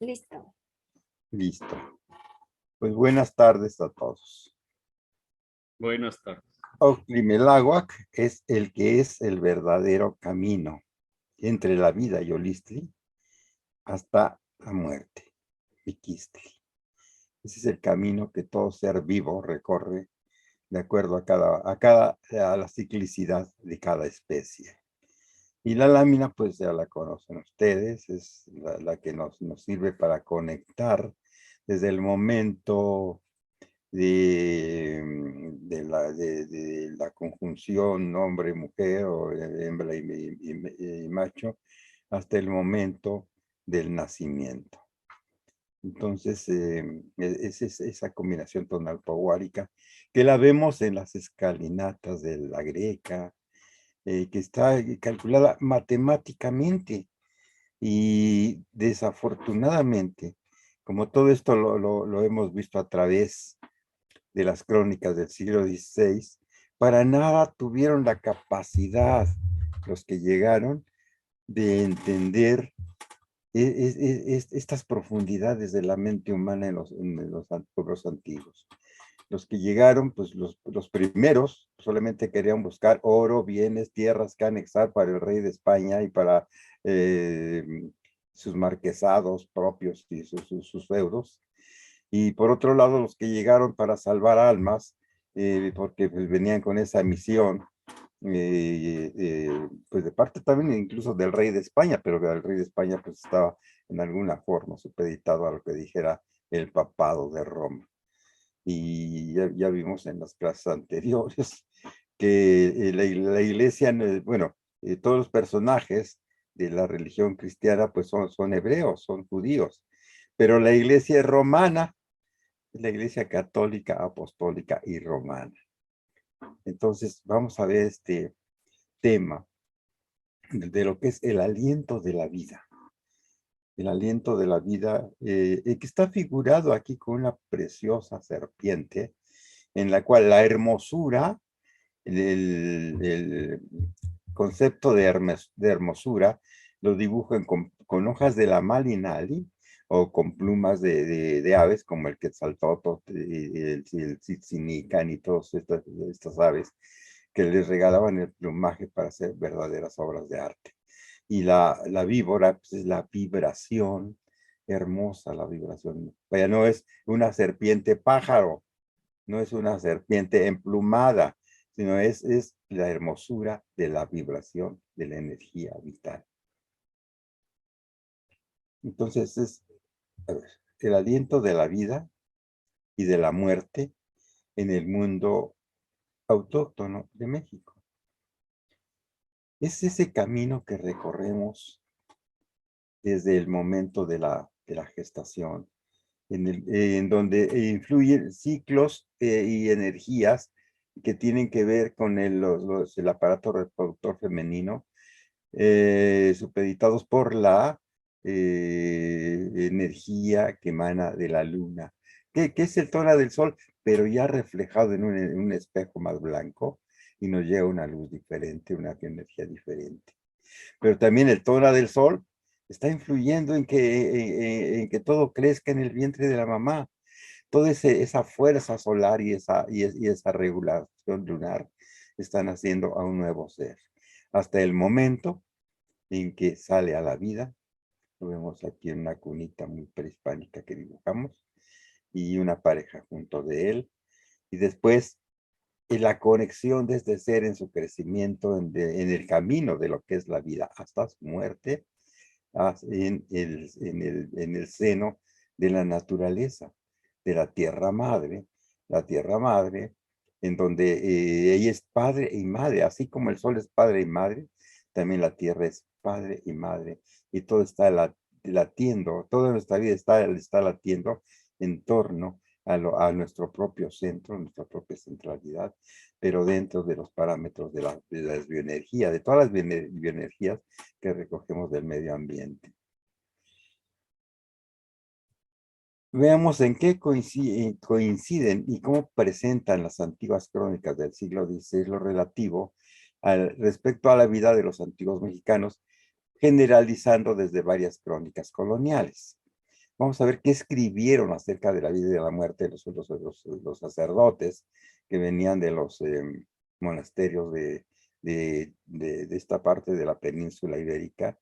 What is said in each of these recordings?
Listo. Listo. Pues buenas tardes a todos. Buenas tardes. Oclimeláhuac es el que es el verdadero camino entre la vida y Olistli hasta la muerte. Miquistli. Ese es el camino que todo ser vivo recorre de acuerdo a la ciclicidad de cada especie. Y la lámina, pues ya la conocen ustedes, es la que nos sirve para conectar desde el momento de la conjunción hombre-mujer o hembra y macho hasta el momento del nacimiento. Entonces, es esa combinación tonal powárica que la vemos en las escalinatas de la greca, que está calculada matemáticamente y desafortunadamente, como todo esto lo hemos visto a través de las crónicas del siglo XVI, para nada tuvieron la capacidad los que llegaron de entender estas profundidades de la mente humana en los pueblos antiguos. Los que llegaron, pues los primeros, solamente querían buscar oro, bienes, tierras que anexar para el rey de España y para sus marquesados propios y sus feudos. Y por otro lado, los que llegaron para salvar almas, porque pues, venían con esa misión, pues de parte también incluso del rey de España, pero el rey de España pues estaba en alguna forma supeditado a lo que dijera el papado de Roma. Y ya vimos en las clases anteriores que la iglesia, bueno, todos los personajes de la religión cristiana pues son hebreos, son judíos, pero la iglesia romana es la iglesia católica, apostólica y romana. Entonces vamos a ver este tema de lo que es el aliento de la vida. El aliento de la vida, que está figurado aquí con una preciosa serpiente, en la cual la hermosura, el concepto de hermosura, lo dibujan con hojas de la malinali o con plumas de aves, como el quetzaltótoc, el tzitzinican y todas estas aves, que les regalaban el plumaje para hacer verdaderas obras de arte. Y la víbora pues, es la vibración, hermosa la vibración. Vaya, no es una serpiente pájaro, no es una serpiente emplumada, sino es la hermosura de la vibración de la energía vital. Entonces es el aliento de la vida y de la muerte en el mundo autóctono de México. Es ese camino que recorremos desde el momento de la gestación, en donde influyen ciclos y energías que tienen que ver con el aparato reproductor femenino, supeditados por la energía que emana de la luna, que es el tono del sol, pero ya reflejado en un espejo más blanco, y nos llega una luz diferente, una energía diferente. Pero también el tono del sol está influyendo en que todo crezca en el vientre de la mamá. Toda esa fuerza solar y esa regulación lunar están haciendo a un nuevo ser. Hasta el momento en que sale a la vida, lo vemos aquí en una cunita muy prehispánica que dibujamos, y una pareja junto de él, y después en la conexión de este ser en su crecimiento, en el camino de lo que es la vida hasta su muerte, en el seno de la naturaleza, de la tierra madre, en donde ella es padre y madre, así como el sol es padre y madre, también la tierra es padre y madre, y todo está latiendo, toda nuestra vida está latiendo en torno a nuestro propio centro, nuestra propia centralidad, pero dentro de los parámetros de las bioenergías, de todas las bioenergías que recogemos del medio ambiente. Veamos en qué coinciden y cómo presentan las antiguas crónicas del siglo XVI lo relativo respecto a la vida de los antiguos mexicanos, generalizando desde varias crónicas coloniales. Vamos a ver qué escribieron acerca de la vida y de la muerte de los sacerdotes que venían de los monasterios de esta parte de la península ibérica,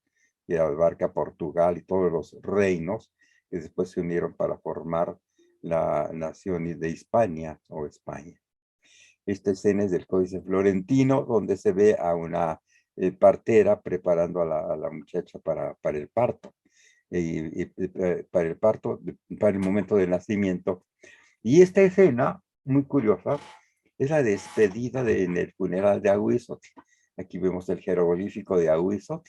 que abarca Portugal y todos los reinos que después se unieron para formar la nación de Hispania o España. Esta escena es del Códice Florentino, donde se ve a una partera preparando a la muchacha para el parto. Para el parto, para el momento del nacimiento. Y esta escena, muy curiosa, es la despedida en el funeral de Ahuizotl. Aquí vemos el jeroglífico de Ahuizotl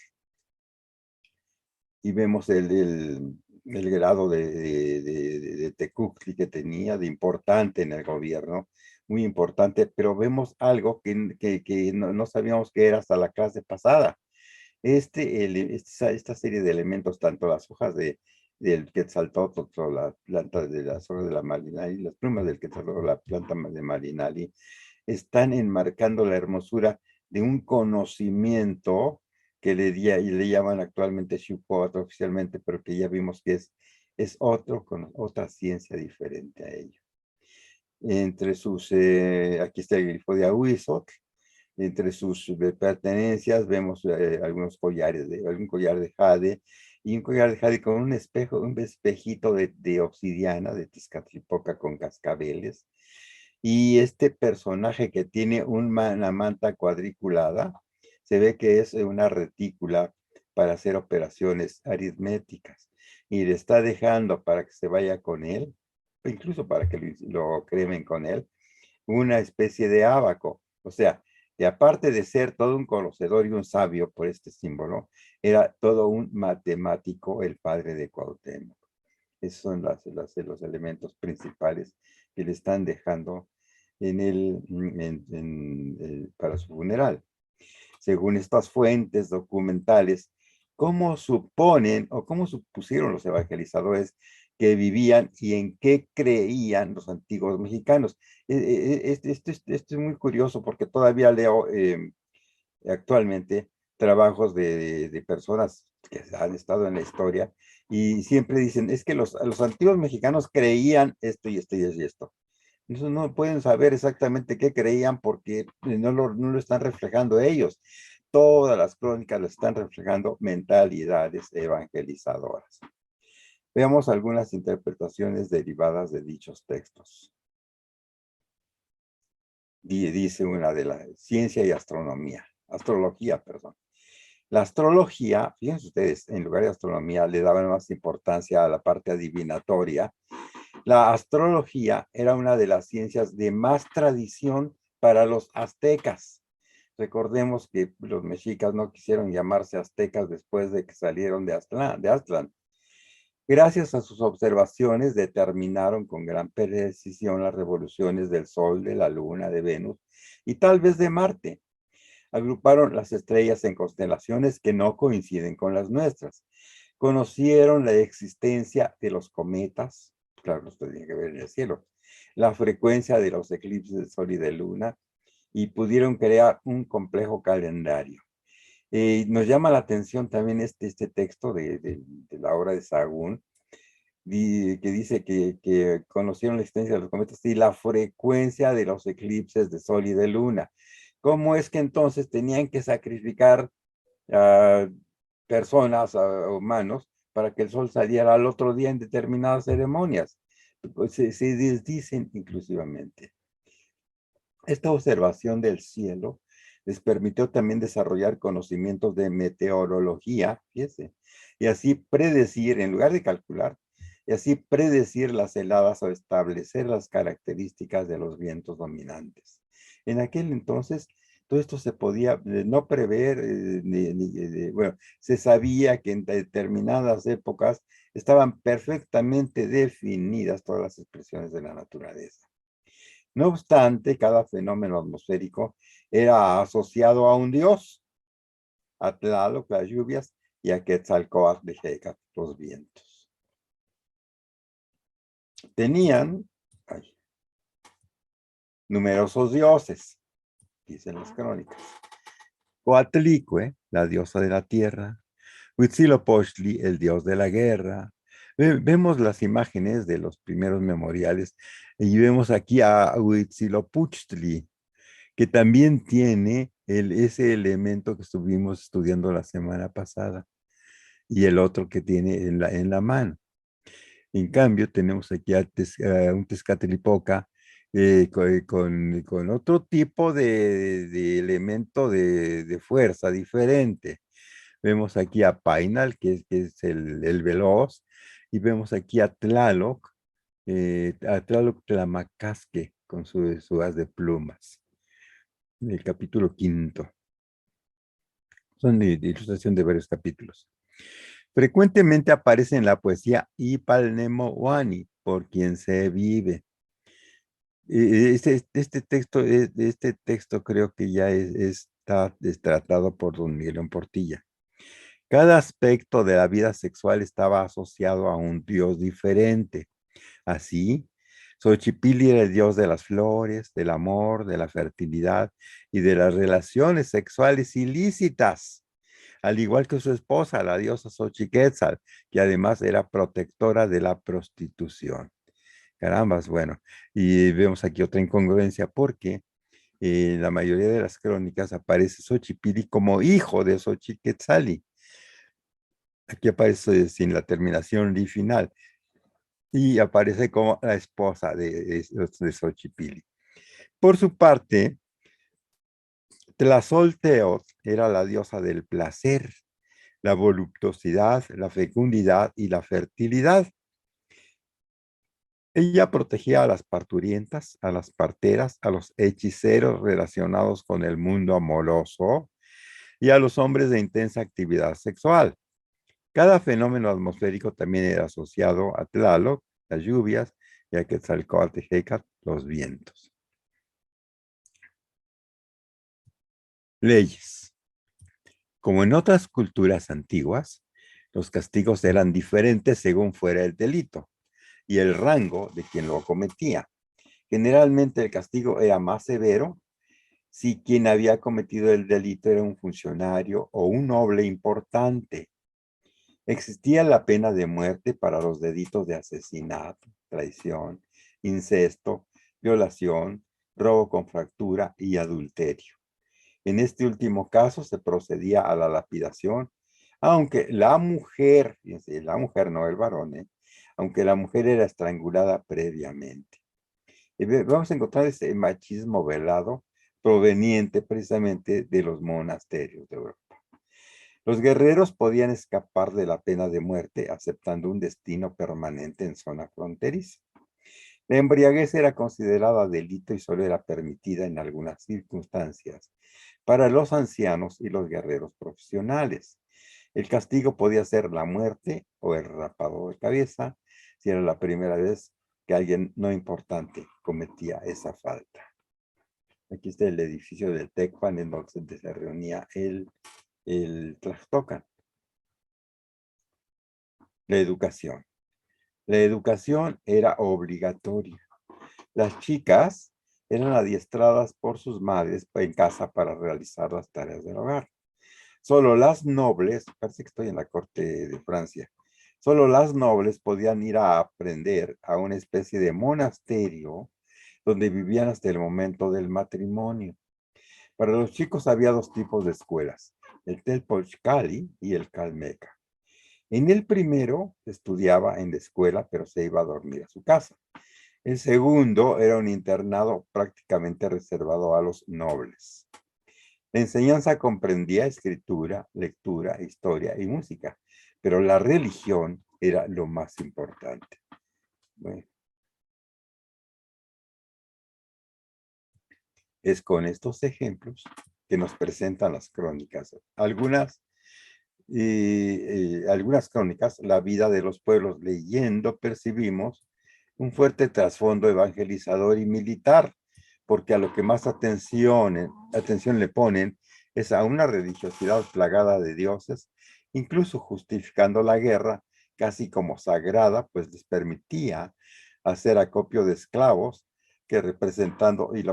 y vemos el grado de Tecuhtli que tenía, de importante en el gobierno, muy importante, pero vemos algo que no sabíamos que era hasta la clase pasada. Esta serie de elementos, tanto las hojas del quetzaltóatl, la planta de las hojas de la malinali, las plumas del quetzaltóatl, la planta de malinali, están enmarcando la hermosura de un conocimiento que le llaman actualmente Shupoat oficialmente, pero que ya vimos que es otra ciencia diferente a ello. Entre aquí está el grifo de Ahuizotl. Entre sus pertenencias vemos algunos collares, algún collar de jade y un collar de jade con un espejo, un espejito de obsidiana, de Tezcatlipoca con cascabeles. Y este personaje que tiene una manta cuadriculada, se ve que es una retícula para hacer operaciones aritméticas y le está dejando para que se vaya con él, incluso para que lo cremen con él, una especie de ábaco. O sea, que aparte de ser todo un conocedor y un sabio por este símbolo, era todo un matemático, el padre de Cuauhtémoc. Esos son los elementos principales que le están dejando para su funeral. Según estas fuentes documentales, ¿cómo suponen o cómo supusieron los evangelizadores que vivían y en qué creían los antiguos mexicanos? Esto es muy curioso porque todavía leo actualmente trabajos de personas que han estado en la historia y siempre dicen, es que los antiguos mexicanos creían esto y esto y esto. Entonces no pueden saber exactamente qué creían porque no lo están reflejando ellos. Todas las crónicas lo están reflejando mentalidades evangelizadoras. Veamos algunas interpretaciones derivadas de dichos textos. Dice una de la ciencia y astrología, perdón. La astrología, fíjense ustedes, en lugar de astronomía le daban más importancia a la parte adivinatoria. La astrología era una de las ciencias de más tradición para los aztecas. Recordemos que los mexicas no quisieron llamarse aztecas después de que salieron de Aztlán. Gracias a sus observaciones determinaron con gran precisión las revoluciones del Sol, de la Luna, de Venus y tal vez de Marte. Agruparon las estrellas en constelaciones que no coinciden con las nuestras. Conocieron la existencia de los cometas, claro, esto tiene que ver en el cielo, la frecuencia de los eclipses de Sol y de Luna, y pudieron crear un complejo calendario. Nos llama la atención también este texto de la obra de Sahagún, que dice que conocieron la existencia de los cometas y la frecuencia de los eclipses de Sol y de Luna. ¿Cómo es que entonces tenían que sacrificar a personas, a humanos, para que el sol saliera al otro día en determinadas ceremonias? Pues se desdicen inclusivamente. Esta observación del cielo les permitió también desarrollar conocimientos de meteorología, fíjese, y así predecir, en lugar de calcular, y así predecir las heladas o establecer las características de los vientos dominantes. En aquel entonces, todo esto se podía no prever, bueno, se sabía que en determinadas épocas estaban perfectamente definidas todas las expresiones de la naturaleza. No obstante, cada fenómeno atmosférico era asociado a un dios, a Tlaloc, las lluvias, y a Quetzalcóatl, los vientos. tenían numerosos dioses, dicen las crónicas. Coatlicue, la diosa de la tierra. Huitzilopochtli, el dios de la guerra. Vemos las imágenes de los primeros memoriales y vemos aquí a Huitzilopochtli, que también tiene ese elemento que estuvimos estudiando la semana pasada y el otro que tiene en la mano. En cambio, tenemos aquí a un Tezcatlipoca con otro tipo de elemento de fuerza diferente. Vemos aquí a Painal, que es el veloz, y vemos aquí a Tlaloc Tlamacasque, con su haz de plumas. En el capítulo 5. Son de ilustración de varios capítulos. Frecuentemente aparece en la poesía Ipalnemohuani, por quien se vive. Este texto creo que ya está tratado por don Miguel Portilla. Cada aspecto de la vida sexual estaba asociado a un dios diferente. Así, Xochipilli era el dios de las flores, del amor, de la fertilidad y de las relaciones sexuales ilícitas, al igual que su esposa, la diosa Xochiquetzal, que además era protectora de la prostitución. Carambas, bueno, y vemos aquí otra incongruencia porque en la mayoría de las crónicas aparece Xochipilli como hijo de Xochiquetzali. Aquí aparece sin la terminación li final y aparece como la esposa de Xochipilli. Por su parte, Tlazolteotl era la diosa del placer, la voluptuosidad, la fecundidad y la fertilidad. Ella protegía a las parturientas, a las parteras, a los hechiceros relacionados con el mundo amoroso y a los hombres de intensa actividad sexual. Cada fenómeno atmosférico también era asociado a Tlaloc, las lluvias, y a Quetzalcóatl y Hécat, los vientos. Leyes. Como en otras culturas antiguas, los castigos eran diferentes según fuera el delito y el rango de quien lo cometía. Generalmente el castigo era más severo si quien había cometido el delito era un funcionario o un noble importante. Existía la pena de muerte para los delitos de asesinato, traición, incesto, violación, robo con fractura y adulterio. En este último caso se procedía a la lapidación, aunque la mujer no el varón, aunque la mujer era estrangulada previamente. Y vamos a encontrar ese machismo velado proveniente precisamente de los monasterios de Europa. Los guerreros podían escapar de la pena de muerte aceptando un destino permanente en zona fronteriza. La embriaguez era considerada delito y solo era permitida en algunas circunstancias para los ancianos y los guerreros profesionales. El castigo podía ser la muerte o el rapado de cabeza si era la primera vez que alguien no importante cometía esa falta. Aquí está el edificio del Tecpan en donde se reunía el Tlactocan. La educación. La educación era obligatoria. Las chicas eran adiestradas por sus madres en casa para realizar las tareas del hogar. Solo las nobles, parece que estoy en la corte de Francia, solo las nobles podían ir a aprender a una especie de monasterio donde vivían hasta el momento del matrimonio. Para los chicos había dos tipos de escuelas, el Telpochcali y el Calmeca. En el primero estudiaba en la escuela, pero se iba a dormir a su casa. El segundo era un internado prácticamente reservado a los nobles. La enseñanza comprendía escritura, lectura, historia y música, pero la religión era lo más importante. Bueno, es con estos ejemplos que nos presentan las crónicas. Algunas crónicas, la vida de los pueblos leyendo, percibimos un fuerte trasfondo evangelizador y militar, porque a lo que más atención le ponen es a una religiosidad plagada de dioses, incluso justificando la guerra casi como sagrada, pues les permitía hacer acopio de esclavos que representando y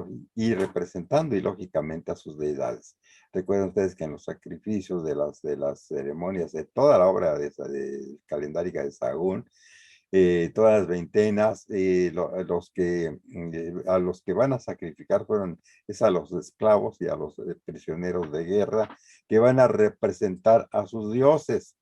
lógicamente a sus deidades. Recuerden ustedes que en los sacrificios de las ceremonias de toda la obra calendárica de Sahagún, todas las veintenas, a los que van a sacrificar es a los esclavos y a los prisioneros de guerra que van a representar a sus dioses.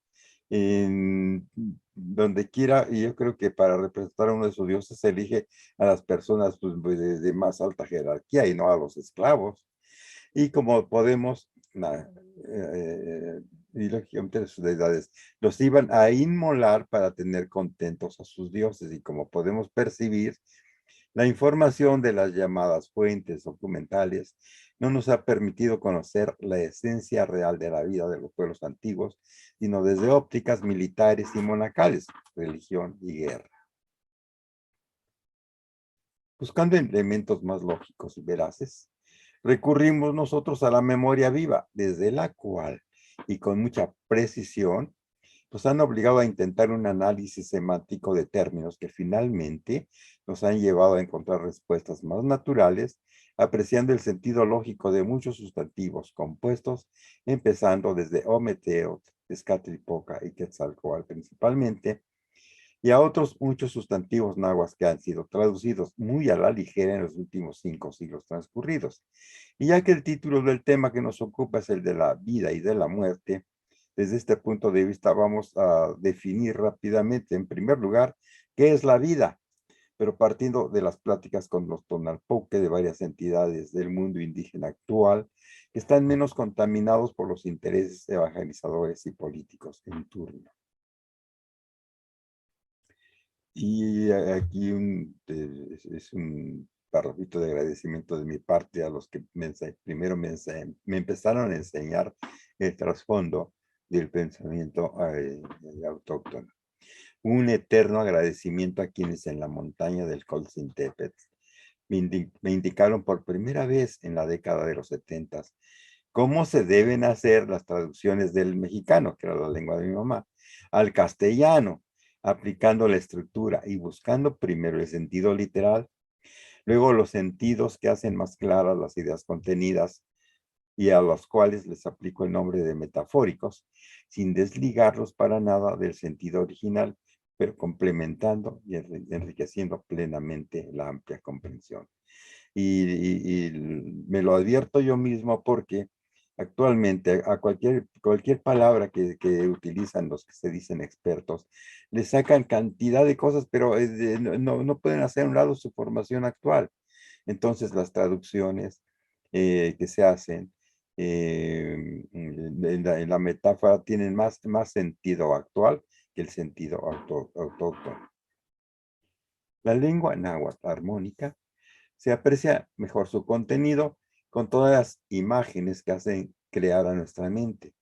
En donde quiera, y yo creo que para representar a uno de sus dioses se elige a las personas pues, de más alta jerarquía y no a los esclavos. Y como podemos, y lógicamente sus deidades, los iban a inmolar para tener contentos a sus dioses. Y como podemos percibir, la información de las llamadas fuentes documentales no nos ha permitido conocer la esencia real de la vida de los pueblos antiguos, sino desde ópticas militares y monacales, religión y guerra. Buscando elementos más lógicos y veraces, recurrimos nosotros a la memoria viva, desde la cual, y con mucha precisión, nos han obligado a intentar un análisis semántico de términos que finalmente nos han llevado a encontrar respuestas más naturales, apreciando el sentido lógico de muchos sustantivos compuestos, empezando desde Ometeotl, Tezcatlipoca y Quetzalcóatl principalmente, y a otros muchos sustantivos náhuatl que han sido traducidos muy a la ligera en los últimos 5 siglos transcurridos. Y ya que el título del tema que nos ocupa es el de la vida y de la muerte, desde este punto de vista vamos a definir rápidamente, en primer lugar, qué es la vida, pero partiendo de las pláticas con los tonalpoque de varias entidades del mundo indígena actual, que están menos contaminados por los intereses evangelizadores y políticos en turno. Y aquí es un parrafito de agradecimiento de mi parte a los que primero me empezaron a enseñar el trasfondo del pensamiento autóctono. Un eterno agradecimiento a quienes en la montaña del Coltzintepetl me indicaron por primera vez en la década de los 70 cómo se deben hacer las traducciones del mexicano, que era la lengua de mi mamá, al castellano, aplicando la estructura y buscando primero el sentido literal, luego los sentidos que hacen más claras las ideas contenidas y a los cuales les aplico el nombre de metafóricos, sin desligarlos para nada del sentido original, pero complementando y enriqueciendo plenamente la amplia comprensión. Y me lo advierto yo mismo porque actualmente a cualquier palabra que utilizan los que se dicen expertos, le sacan cantidad de cosas, pero no pueden hacer a un lado su formación actual. Entonces las traducciones que se hacen en la metáfora tienen más sentido actual que el sentido autóctono. La lengua náhuatl armónica se aprecia mejor su contenido con todas las imágenes que hacen crear a nuestra mente.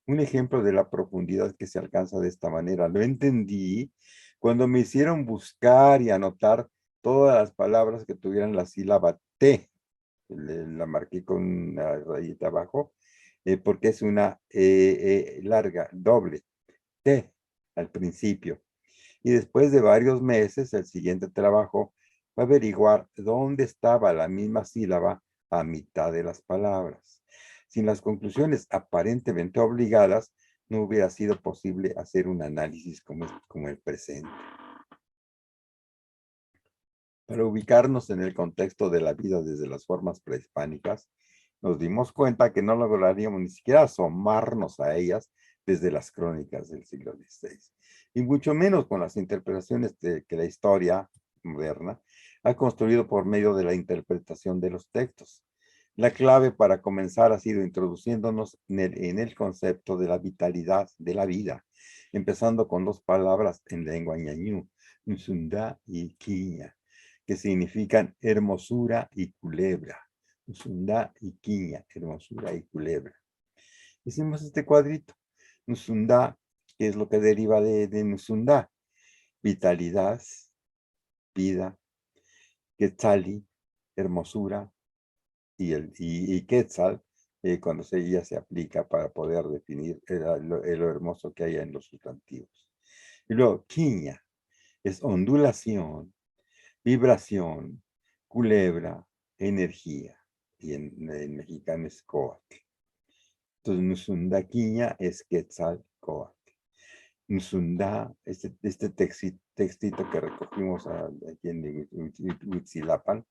Un ejemplo de la profundidad que se alcanza de esta manera lo entendí cuando me hicieron buscar y anotar todas las palabras que tuvieran la sílaba T. La marqué con una rayita abajo porque es una larga, doble, T al principio. Y después de varios meses, el siguiente trabajo fue averiguar dónde estaba la misma sílaba a mitad de las palabras. Sin las conclusiones aparentemente obligadas, no hubiera sido posible hacer un análisis como el presente. Para ubicarnos en el contexto de la vida desde las formas prehispánicas, nos dimos cuenta que no lograríamos ni siquiera asomarnos a ellas desde las crónicas del siglo XVI, y mucho menos con las interpretaciones que la historia moderna ha construido por medio de la interpretación de los textos. La clave para comenzar ha sido introduciéndonos en el concepto de la vitalidad de la vida, empezando con dos palabras en lengua ñañú, Nsunda y Quiña, que significan hermosura y culebra. Nsunda y Quiña, hermosura y culebra. Hicimos este cuadrito. Nsunda, que es lo que deriva de Nsunda, vitalidad, vida, Quetzali, hermosura, y Quetzal, cuando ella se aplica para poder definir lo hermoso que hay en los sustantivos. Y luego, Quiña, es ondulación, vibración, culebra, energía. Y en mexicano es Coatl. Entonces, Nusunda-quiña es Quetzalcóatl. Nusunda, este textito que recogimos aquí en Huitzilapan,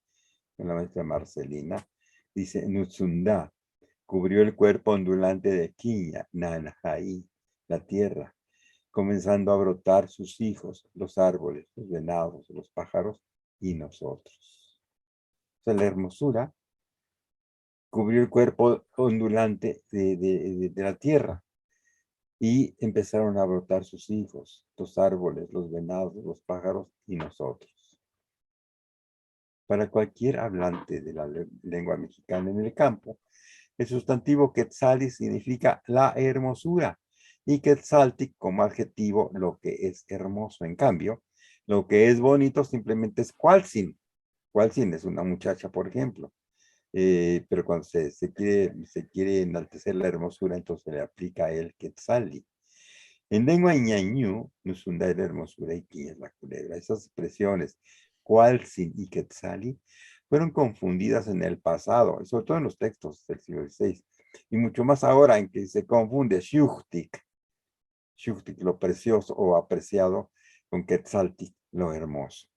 en la maestra Marcelina, dice, Nusunda cubrió el cuerpo ondulante de Quiña, Nanjaí, la tierra, comenzando a brotar sus hijos, los árboles, los venados, los pájaros y nosotros. O sea, la hermosura cubrió el cuerpo ondulante de la tierra y empezaron a brotar sus hijos, los árboles, los venados, los pájaros y nosotros. Para cualquier hablante de la lengua mexicana en el campo, el sustantivo quetzali significa la hermosura y quetzaltic como adjetivo lo que es hermoso. En cambio, lo que es bonito simplemente es cualtzin. Cualtzin es una muchacha, por ejemplo. Pero cuando se quiere enaltecer la hermosura, entonces le aplica el quetzali. En lengua ñañú, Nusunda es la hermosura y Quiña es la culebra. Esas expresiones, cualtzin y quetzali, fueron confundidas en el pasado, y sobre todo en los textos del siglo XVI, y mucho más ahora en que se confunde Xuchtic, lo precioso o apreciado, con Quetzaltic, lo hermoso.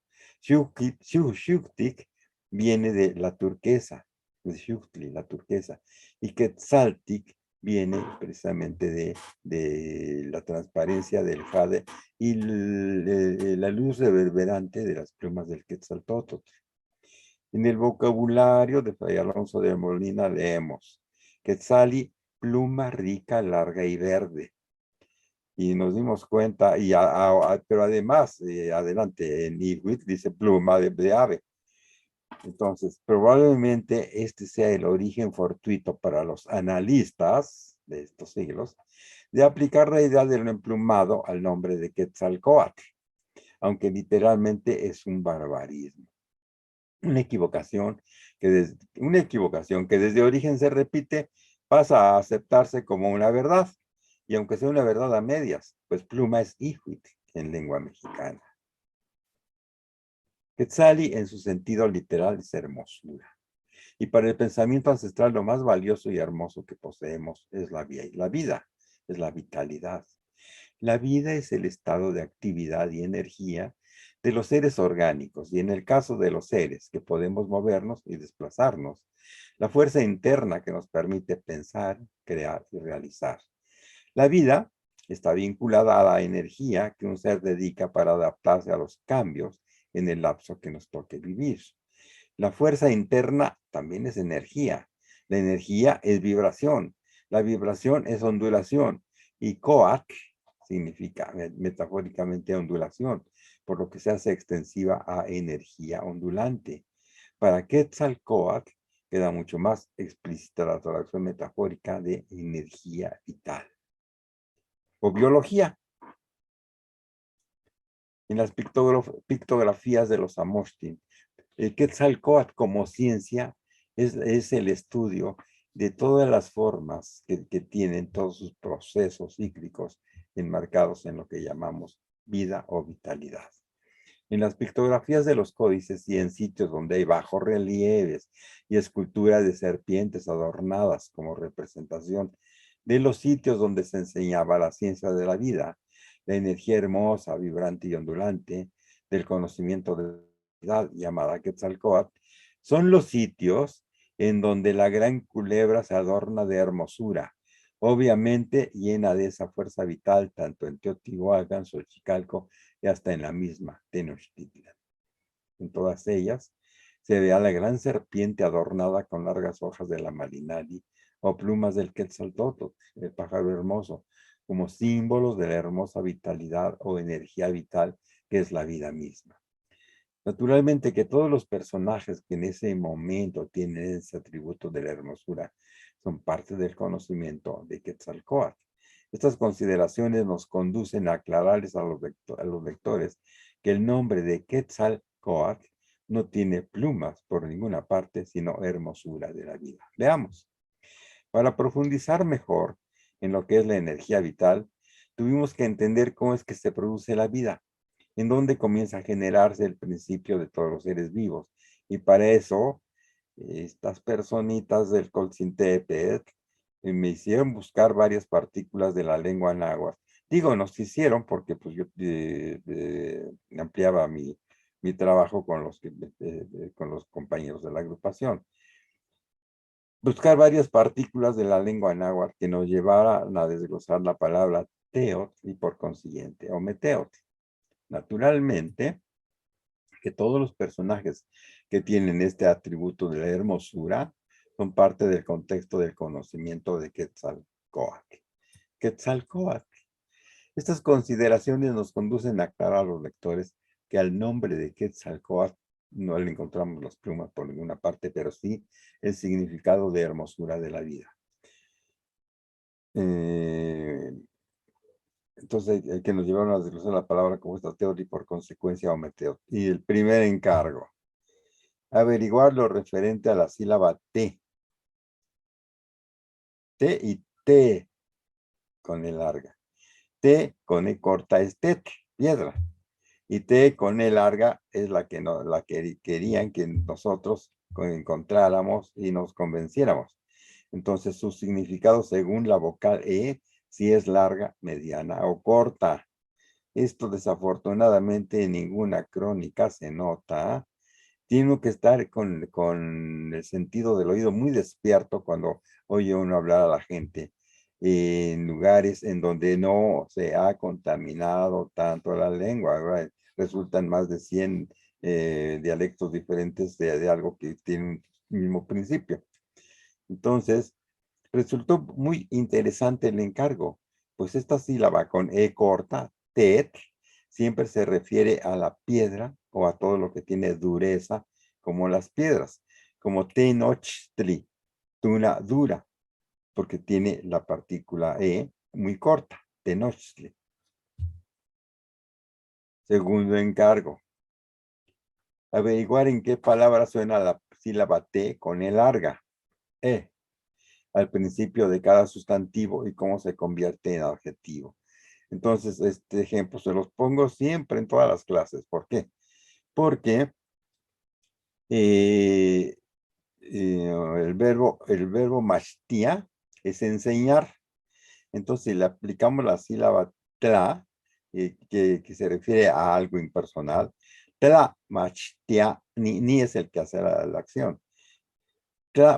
Xuchtic viene de la turquesa, de Xuchtli, la turquesa, y Quetzaltic viene precisamente de la transparencia del jade y la luz reverberante de las plumas del Quetzaltóatl. En el vocabulario de Fray Alonso de Molina leemos Quetzali, pluma rica, larga y verde. Y nos dimos cuenta, pero además, adelante, en Iwit dice pluma de ave. Entonces, probablemente este sea el origen fortuito para los analistas de estos siglos de aplicar la idea del emplumado al nombre de Quetzalcóatl, aunque literalmente es un barbarismo. Una equivocación que desde origen se repite, pasa a aceptarse como una verdad, y aunque sea una verdad a medias, pues pluma es ihuit en lengua mexicana. Quetzali en su sentido literal es hermosura. Y para el pensamiento ancestral lo más valioso y hermoso que poseemos es la vida, es la vitalidad. La vida es el estado de actividad y energía de los seres orgánicos, y en el caso de los seres que podemos movernos y desplazarnos, la fuerza interna que nos permite pensar, crear y realizar. La vida está vinculada a la energía que un ser dedica para adaptarse a los cambios en el lapso que nos toque vivir. La fuerza interna también es energía. La energía es vibración. La vibración es ondulación. Y coac significa metafóricamente ondulación, por lo que se hace extensiva a energía ondulante. Para Quetzalcóatl queda mucho más explícita la traducción metafórica de energía vital. O biología. En las pictografías de los Amoshtin, el Quetzalcóatl como ciencia es el estudio de todas las formas que tienen todos sus procesos cíclicos enmarcados en lo que llamamos vida o vitalidad. En las pictografías de los códices y en sitios donde hay bajorrelieves y esculturas de serpientes adornadas como representación de los sitios donde se enseñaba la ciencia de la vida, la energía hermosa, vibrante y ondulante del conocimiento de la vida llamada Quetzalcóatl, son los sitios en donde la gran culebra se adorna de hermosura, obviamente llena de esa fuerza vital, tanto en Teotihuacán, Xochicalco, y hasta en la misma Tenochtitlan. En todas ellas se ve a la gran serpiente adornada con largas hojas de la malinali o plumas del Quetzaltóatl, el pájaro hermoso, como símbolos de la hermosa vitalidad o energía vital que es la vida misma. Naturalmente que todos los personajes que en ese momento tienen ese atributo de la hermosura son parte del conocimiento de Quetzalcóatl. Estas consideraciones nos conducen a aclararles a los lectores que el nombre de Quetzalcóatl no tiene plumas por ninguna parte, sino hermosura de la vida. Veamos. Para profundizar mejor en lo que es la energía vital, tuvimos que entender cómo es que se produce la vida. en donde comienza a generarse el principio de todos los seres vivos. Y para eso, estas personitas del Coltzintepetl me hicieron buscar varias partículas de la lengua náhuatl. Digo, nos hicieron porque pues yo ampliaba mi trabajo con con los compañeros de la agrupación. Buscar varias partículas de la lengua náhuatl que nos llevaran a desglosar la palabra teot y por consiguiente ometeot. Naturalmente, que todos los personajes que tienen este atributo de la hermosura son parte del contexto del conocimiento de Quetzalcóatl. Quetzalcóatl. Estas consideraciones nos conducen a aclarar a los lectores que al nombre de Quetzalcóatl no le encontramos las plumas por ninguna parte, pero sí el significado de hermosura de la vida. Entonces, el que nos llevaron a desglosar la palabra como esta teoría y por consecuencia ometeo. Y el primer encargo, averiguar lo referente a la sílaba T. T y T con E larga. T con E corta es tet, piedra. Y T con E larga es la que, no, la que querían que nosotros encontráramos y nos convenciéramos. Entonces, su significado según la vocal E, si es larga, mediana o corta. Esto desafortunadamente en ninguna crónica se nota. Tiene que estar con el sentido del oído muy despierto cuando oye uno hablar a la gente en lugares en donde no se ha contaminado tanto la lengua, ¿verdad? Resultan más de 100 dialectos diferentes de algo que tiene un mismo principio. Entonces, resultó muy interesante el encargo, pues esta sílaba con E corta, tet, siempre se refiere a la piedra o a todo lo que tiene dureza, como las piedras, como tenochtli, tuna dura, porque tiene la partícula E muy corta, tenochtli. Segundo encargo, averiguar en qué palabra suena la sílaba T con E larga, E, al principio de cada sustantivo y cómo se convierte en adjetivo. Entonces, este ejemplo se los pongo siempre en todas las clases. ¿Por qué? Porque el verbo mashtia es enseñar. Entonces, si le aplicamos la sílaba tla, que se refiere a algo impersonal, tla mashtia, ni es el que hace la acción.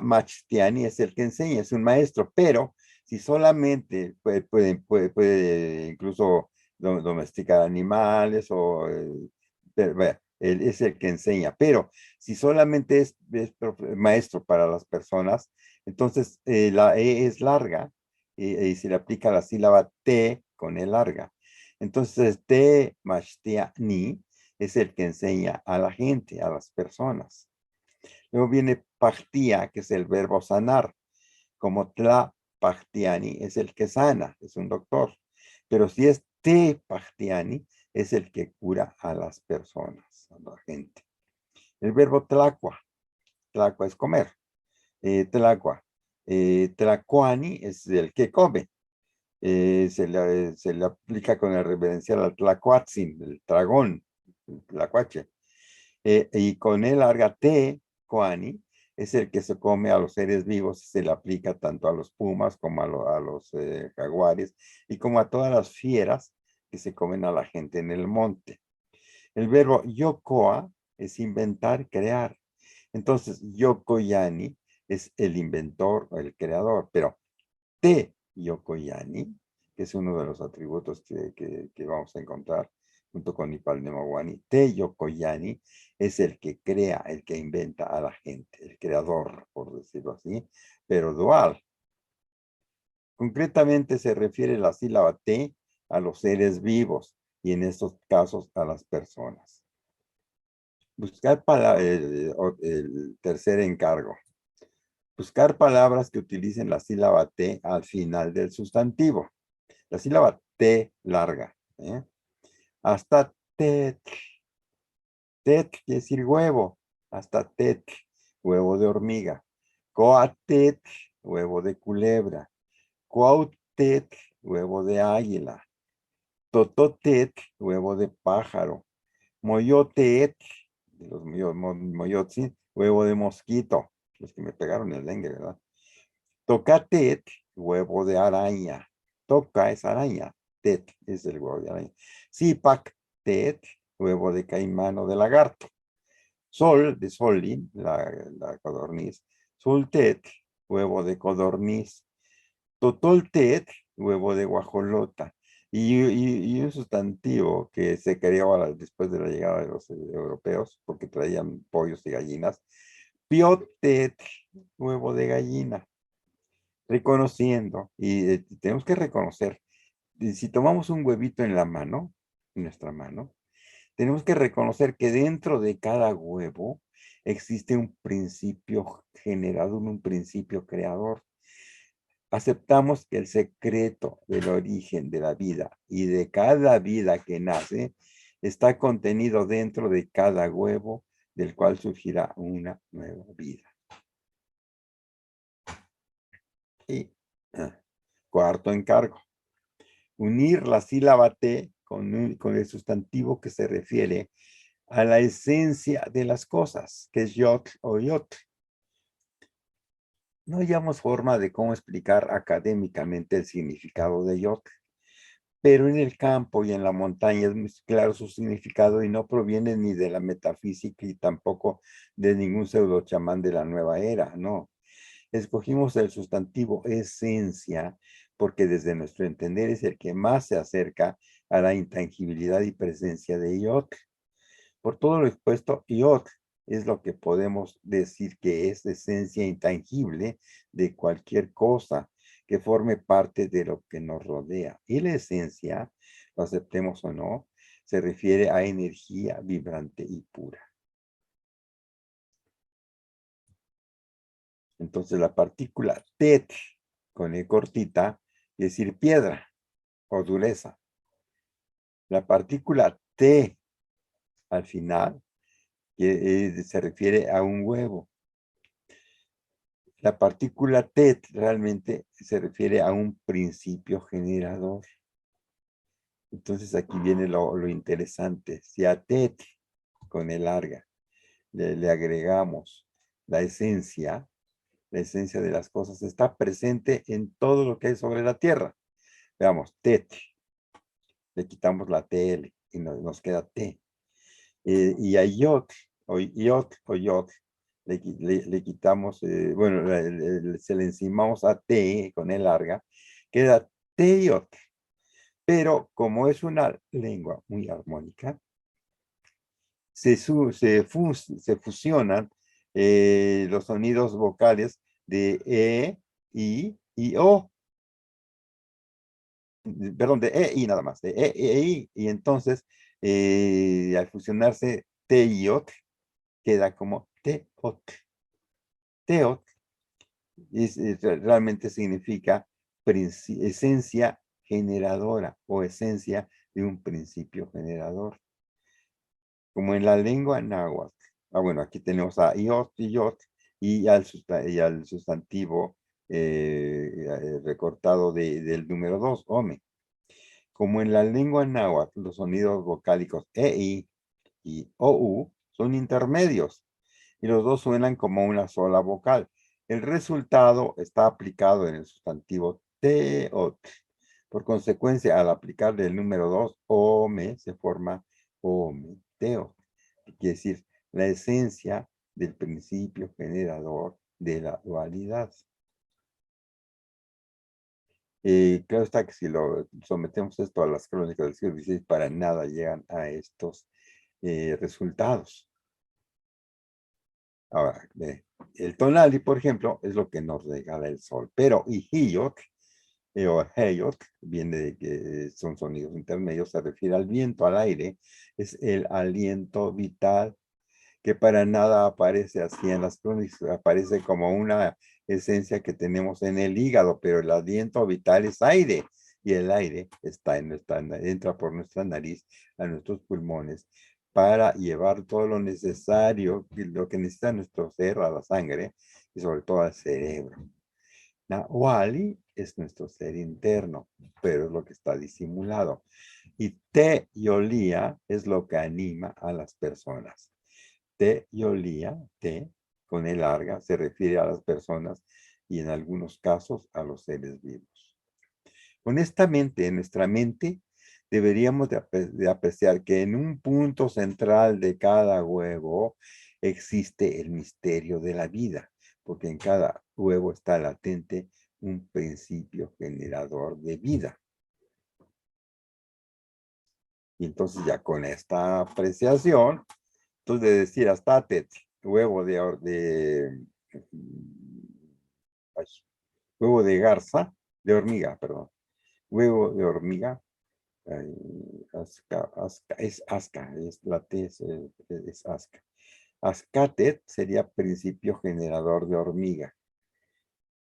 Machtiani es el que enseña, es un maestro, pero si solamente puede incluso domesticar animales o él es el que enseña, pero si solamente es maestro para las personas, entonces la E es larga y se le aplica la sílaba T con E larga. Entonces, T Machtiani es el que enseña a la gente, a las personas. Luego viene pachtia, que es el verbo sanar, como tla pachtiani es el que sana, es un doctor. Pero si es te pachtiani, es el que cura a las personas, a la gente. El verbo tlacua es comer. Tlacua. Tlacuani es el que come. Se le aplica con el reverencial al tlacuatzin, el dragón, el tlacuache. Y con el larga T, Coani, es el que se come a los seres vivos y se le aplica tanto a los pumas como a los jaguares y como a todas las fieras que se comen a la gente en el monte. El verbo yokoa es inventar, crear. Entonces, yokoyani es el inventor o el creador, pero te yokoyani, que es uno de los atributos que vamos a encontrar junto con Ipalnemawani, te yokoyani es el que crea, el que inventa a la gente, el creador, por decirlo así, pero dual. Concretamente se refiere la sílaba T a los seres vivos y en estos casos a las personas. Buscar para el tercer encargo. Buscar palabras que utilicen la sílaba T al final del sustantivo. La sílaba T larga. Hasta tet. Tet quiere decir huevo. Hasta tet, huevo de hormiga. Coatet, huevo de culebra. Cuautet, huevo de águila. Tototet, huevo de pájaro. Moyote, de los moyotzin, huevo de mosquito, los que me pegaron el dengue, ¿verdad? Tocatet, huevo de araña. Toca es araña, tet es el huevo de araña. Zipac, tet, huevo de caimán o de lagarto. Sol, de solin, la codorniz. Sultet, huevo de codorniz. Totoltet, huevo de guajolota. Y un sustantivo que se creó después de la llegada de los europeos, porque traían pollos y gallinas. Piotet, huevo de gallina. Reconociendo, y tenemos que reconocer, si tomamos un huevito en la mano, en nuestra mano, tenemos que reconocer que dentro de cada huevo existe un principio generador, un principio creador. Aceptamos que el secreto del origen de la vida y de cada vida que nace está contenido dentro de cada huevo, del cual surgirá una nueva vida. Y cuarto encargo. Unir la sílaba T con el sustantivo que se refiere a la esencia de las cosas, que es yotl o yotl. No hallamos forma de cómo explicar académicamente el significado de yotl, pero en el campo y en la montaña es muy claro su significado y no proviene ni de la metafísica y tampoco de ningún pseudo chamán de la nueva era, no. Escogimos el sustantivo esencia porque desde nuestro entender es el que más se acerca a la intangibilidad y presencia de Yot. Por todo lo expuesto, Yot es lo que podemos decir que es esencia intangible de cualquier cosa que forme parte de lo que nos rodea. Y la esencia, lo aceptemos o no, se refiere a energía vibrante y pura. Entonces la partícula tet con E cortita, es decir, piedra o dureza. La partícula T al final se refiere a un huevo. La partícula tet realmente se refiere a un principio generador. Entonces aquí viene lo interesante. Si a tet con E larga le agregamos la esencia de las cosas, está presente en todo lo que hay sobre la tierra. Veamos, tet, le quitamos la TL y nos queda T. Y a yot, o yot, le quitamos, bueno, se le encimamos a T con E larga, queda T-yot. Pero como es una lengua muy armónica, se fusionan los sonidos vocales de E, I y O. Perdón, de E, I nada más, de E, I, y entonces al fusionarse T y OT, queda como Teot. Teot realmente significa esencia generadora o esencia de un principio generador. Como en la lengua náhuatl. Bueno, aquí tenemos a iot y yot y al sustantivo recortado del número 2, ome. Como en la lengua náhuatl, los sonidos vocálicos EI y OU son intermedios y los dos suenan como una sola vocal. El resultado está aplicado en el sustantivo teot. Por consecuencia, al aplicarle el número 2, ome, se forma ome, teot. Que quiere decir la esencia del principio generador de la dualidad. Claro está que si lo sometemos esto a las crónicas del siglo XVI, para nada llegan a estos resultados. Ahora, el tonali, por ejemplo, es lo que nos regala el sol, pero hiyot o heyot, viene de que son sonidos intermedios, se refiere al viento, al aire, es el aliento vital, que para nada aparece así en las crónicas, aparece como una esencia que tenemos en el hígado, pero el aliento vital es aire, y el aire entra por nuestra nariz a nuestros pulmones para llevar todo lo necesario, lo que necesita nuestro ser a la sangre y sobre todo al cerebro. Nahuali es nuestro ser interno, pero es lo que está disimulado. Y Te Yolía es lo que anima a las personas. Te Yolía, Te, con E larga, se refiere a las personas y en algunos casos a los seres vivos. Honestamente, en nuestra mente deberíamos de apreciar que en un punto central de cada huevo existe el misterio de la vida, porque en cada huevo está latente un principio generador de vida. Y entonces ya con esta apreciación, entonces de decir hasta huevo huevo de garza, de hormiga, perdón, huevo de hormiga, es asca, es la T, es asca. Ascatet sería principio generador de hormiga.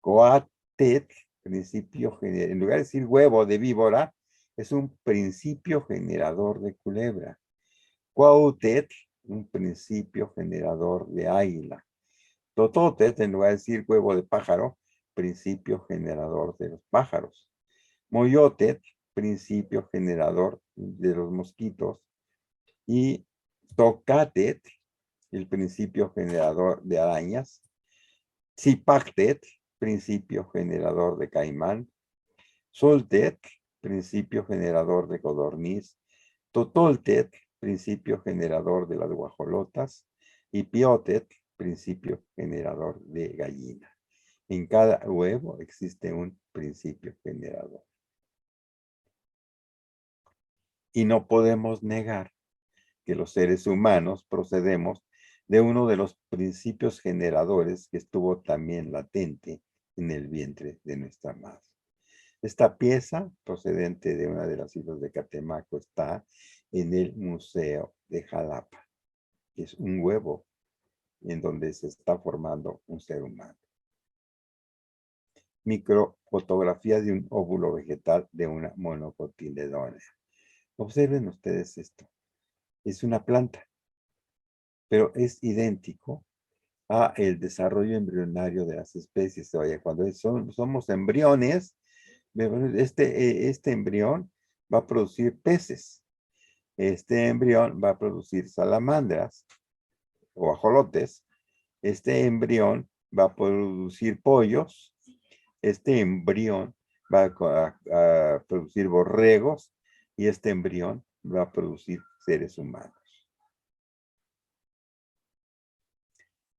Coatet, principio generador, en lugar de decir huevo de víbora, es un principio generador de culebra. Cuautet, un principio generador de águila. Tototet, en lugar de decir huevo de pájaro, principio generador de los pájaros. Moyotet, principio generador de los mosquitos. Y Tocatet, el principio generador de arañas. Zipactet, principio generador de caimán. Soltet, principio generador de codorniz. Totoltet, principio generador de las guajolotas. Y Piotet, principio generador de gallina. En cada huevo existe un principio generador. Y no podemos negar que los seres humanos procedemos de uno de los principios generadores que estuvo también latente en el vientre de nuestra madre. Esta pieza, procedente de una de las islas de Catemaco, está en el Museo de Jalapa. Es un huevo en donde se está formando un ser humano. Microfotografía de un óvulo vegetal de una monocotiledónea. Observen ustedes esto. Es una planta, pero es idéntico a el desarrollo embrionario de las especies. Oye, cuando somos embriones, este embrión va a producir peces. Este embrión va a producir salamandras o ajolotes. Este embrión va a producir pollos. Este embrión va a producir borregos y este embrión va a producir seres humanos.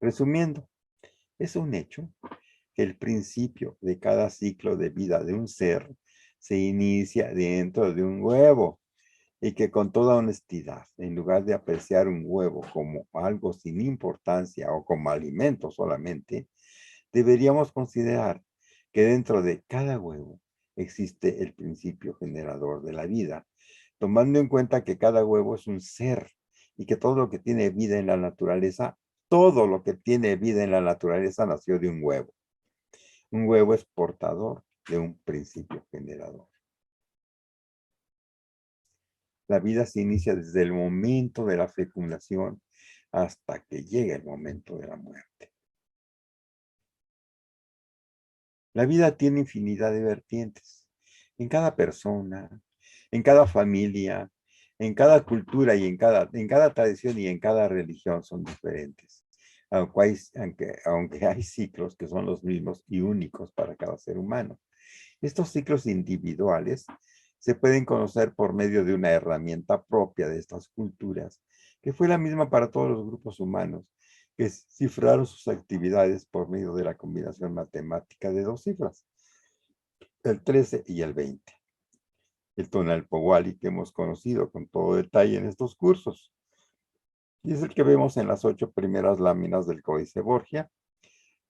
Resumiendo, es un hecho que el principio de cada ciclo de vida de un ser se inicia dentro de un huevo y que con toda honestidad, en lugar de apreciar un huevo como algo sin importancia o como alimento solamente, deberíamos considerar que dentro de cada huevo existe el principio generador de la vida, tomando en cuenta que cada huevo es un ser y que todo lo que tiene vida en la naturaleza, todo lo que tiene vida en la naturaleza nació de un huevo. Un huevo es portador de un principio generador. La vida se inicia desde el momento de la fecundación hasta que llega el momento de la muerte. La vida tiene infinidad de vertientes. En cada persona, en cada familia, en cada cultura y en cada tradición y en cada religión son diferentes. Aunque hay ciclos que son los mismos y únicos para cada ser humano. Estos ciclos individuales se pueden conocer por medio de una herramienta propia de estas culturas, que fue la misma para todos los grupos humanos, que cifraron sus actividades por medio de la combinación matemática de dos cifras, el 13 y el 20. El Tonalpohualli que hemos conocido con todo detalle en estos cursos. Y es el que vemos en las 8 primeras láminas del Códice Borgia,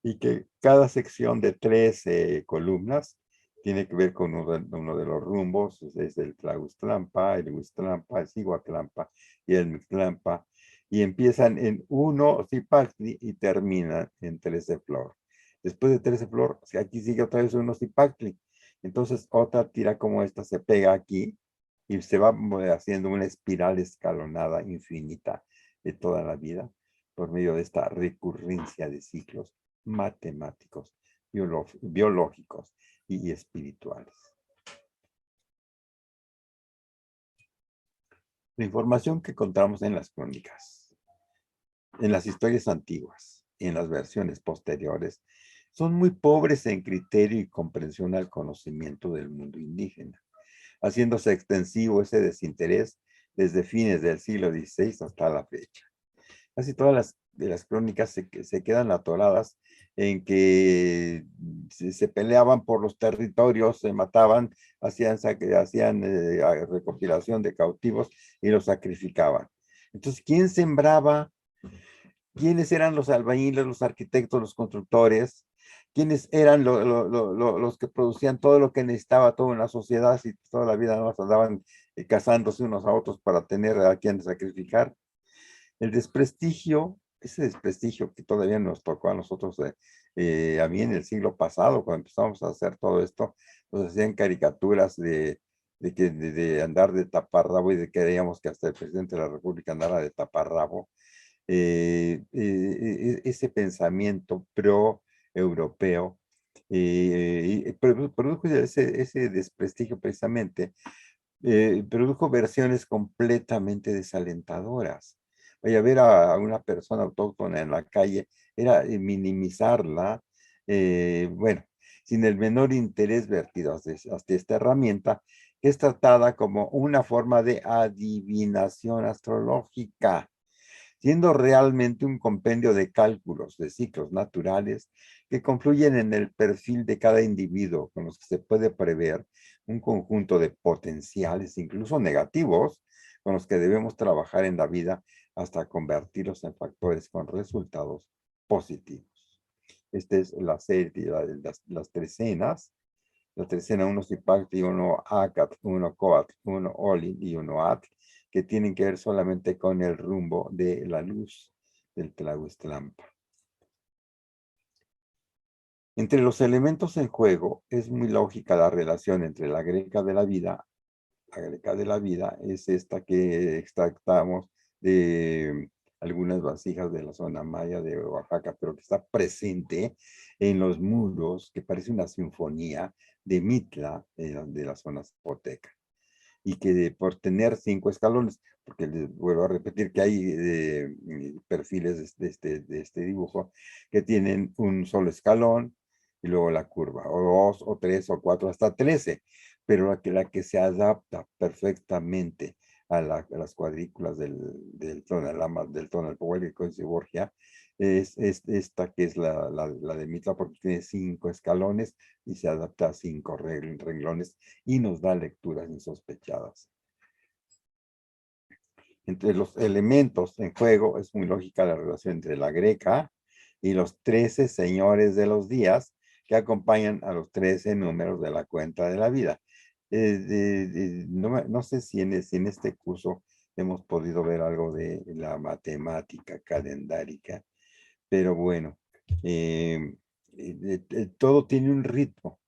y que cada sección de 13 columnas tiene que ver con uno de los rumbos, es el Tlaxtlampa, el Huixtlampa, el Cihuatlampa y el Mixtlampa, y empiezan en 1 Zipactli y terminan en 13 Flor. Después de 13 Flor, aquí sigue otra vez 1 Zipactli. Entonces otra tira como esta se pega aquí y se va haciendo una espiral escalonada infinita de toda la vida por medio de esta recurrencia de ciclos matemáticos biológicos y espirituales. La información que encontramos en las crónicas, en las historias antiguas y en las versiones posteriores, son muy pobres en criterio y comprensión al conocimiento del mundo indígena, haciéndose extensivo ese desinterés desde fines del siglo XVI hasta la fecha. Casi todas las crónicas se quedan atoradas en que se peleaban por los territorios, se mataban, hacían recopilación de cautivos y los sacrificaban. Entonces, ¿quién sembraba? ¿Quiénes eran los albañiles, los arquitectos, los constructores? ¿Quiénes eran los que producían todo lo que necesitaba toda una sociedad si toda la vida nos andaban casándose unos a otros para tener a quien sacrificar? El desprestigio, ese desprestigio que todavía nos tocó a nosotros, a mí en el siglo pasado, cuando empezamos a hacer todo esto, nos hacían caricaturas de andar de taparrabo y de que creíamos que hasta el presidente de la República andara de taparrabo. Ese pensamiento pro-europeo produjo ese desprestigio precisamente, produjo versiones completamente desalentadoras. Vaya, ver a una persona autóctona en la calle era minimizarla, bueno, sin el menor interés vertido hasta esta herramienta, que es tratada como una forma de adivinación astrológica, siendo realmente un compendio de cálculos de ciclos naturales que confluyen en el perfil de cada individuo, con los que se puede prever un conjunto de potenciales, incluso negativos, con los que debemos trabajar en la vida hasta convertirlos en factores con resultados positivos. Esta es la serie, las trecenas. La trecena, uno Zipactli, uno Acat, uno Coat, uno Olin y uno Atl, que tienen que ver solamente con el rumbo de la luz del Tlahuistlampa. Entre los elementos en juego es muy lógica la relación entre la greca de la vida. La greca de la vida es esta que extractamos de algunas vasijas de la zona maya de Oaxaca, pero que está presente en los muros, que parece una sinfonía de Mitla, de la zona zapoteca. Y que por tener 5 escalones, porque les vuelvo a repetir que hay perfiles de este dibujo que tienen un solo escalón y luego la curva, o 2, o 3, o 4, hasta 13, pero la que se adapta perfectamente a las cuadrículas del Tonalpohualli y Coince Borgia, es esta que es la de Mitla, porque tiene 5 escalones y se adapta a 5 renglones y nos da lecturas insospechadas. Entre los elementos en juego es muy lógica la relación entre la greca y los 13 señores de los días que acompañan a los 13 números de la cuenta de la vida. No sé si en este curso hemos podido ver algo de la matemática calendárica, pero bueno, todo tiene un ritmo,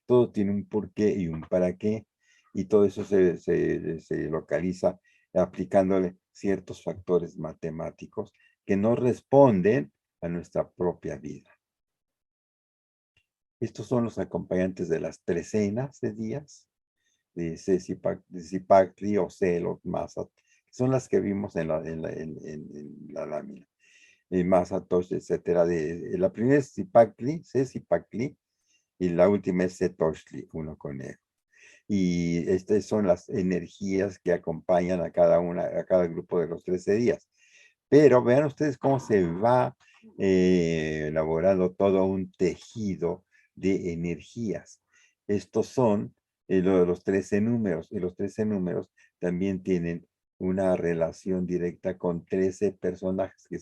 todo tiene un porqué y un para qué, y todo eso se localiza aplicándole ciertos factores matemáticos que no responden a nuestra propia vida. Estos son los acompañantes de las trecenas de días, de Zipactli o Celot, Mazat, que son las que vimos en la lámina. Mazatosh, etcétera. La primera es Zipactli, y la última es Setoshli, uno conejo. Y estas son las energías que acompañan a cada grupo de los 13 días. Pero vean ustedes cómo se va elaborando todo un tejido de energías. Estos son los 13 números, y los 13 números también tienen una relación directa con 13 personajes que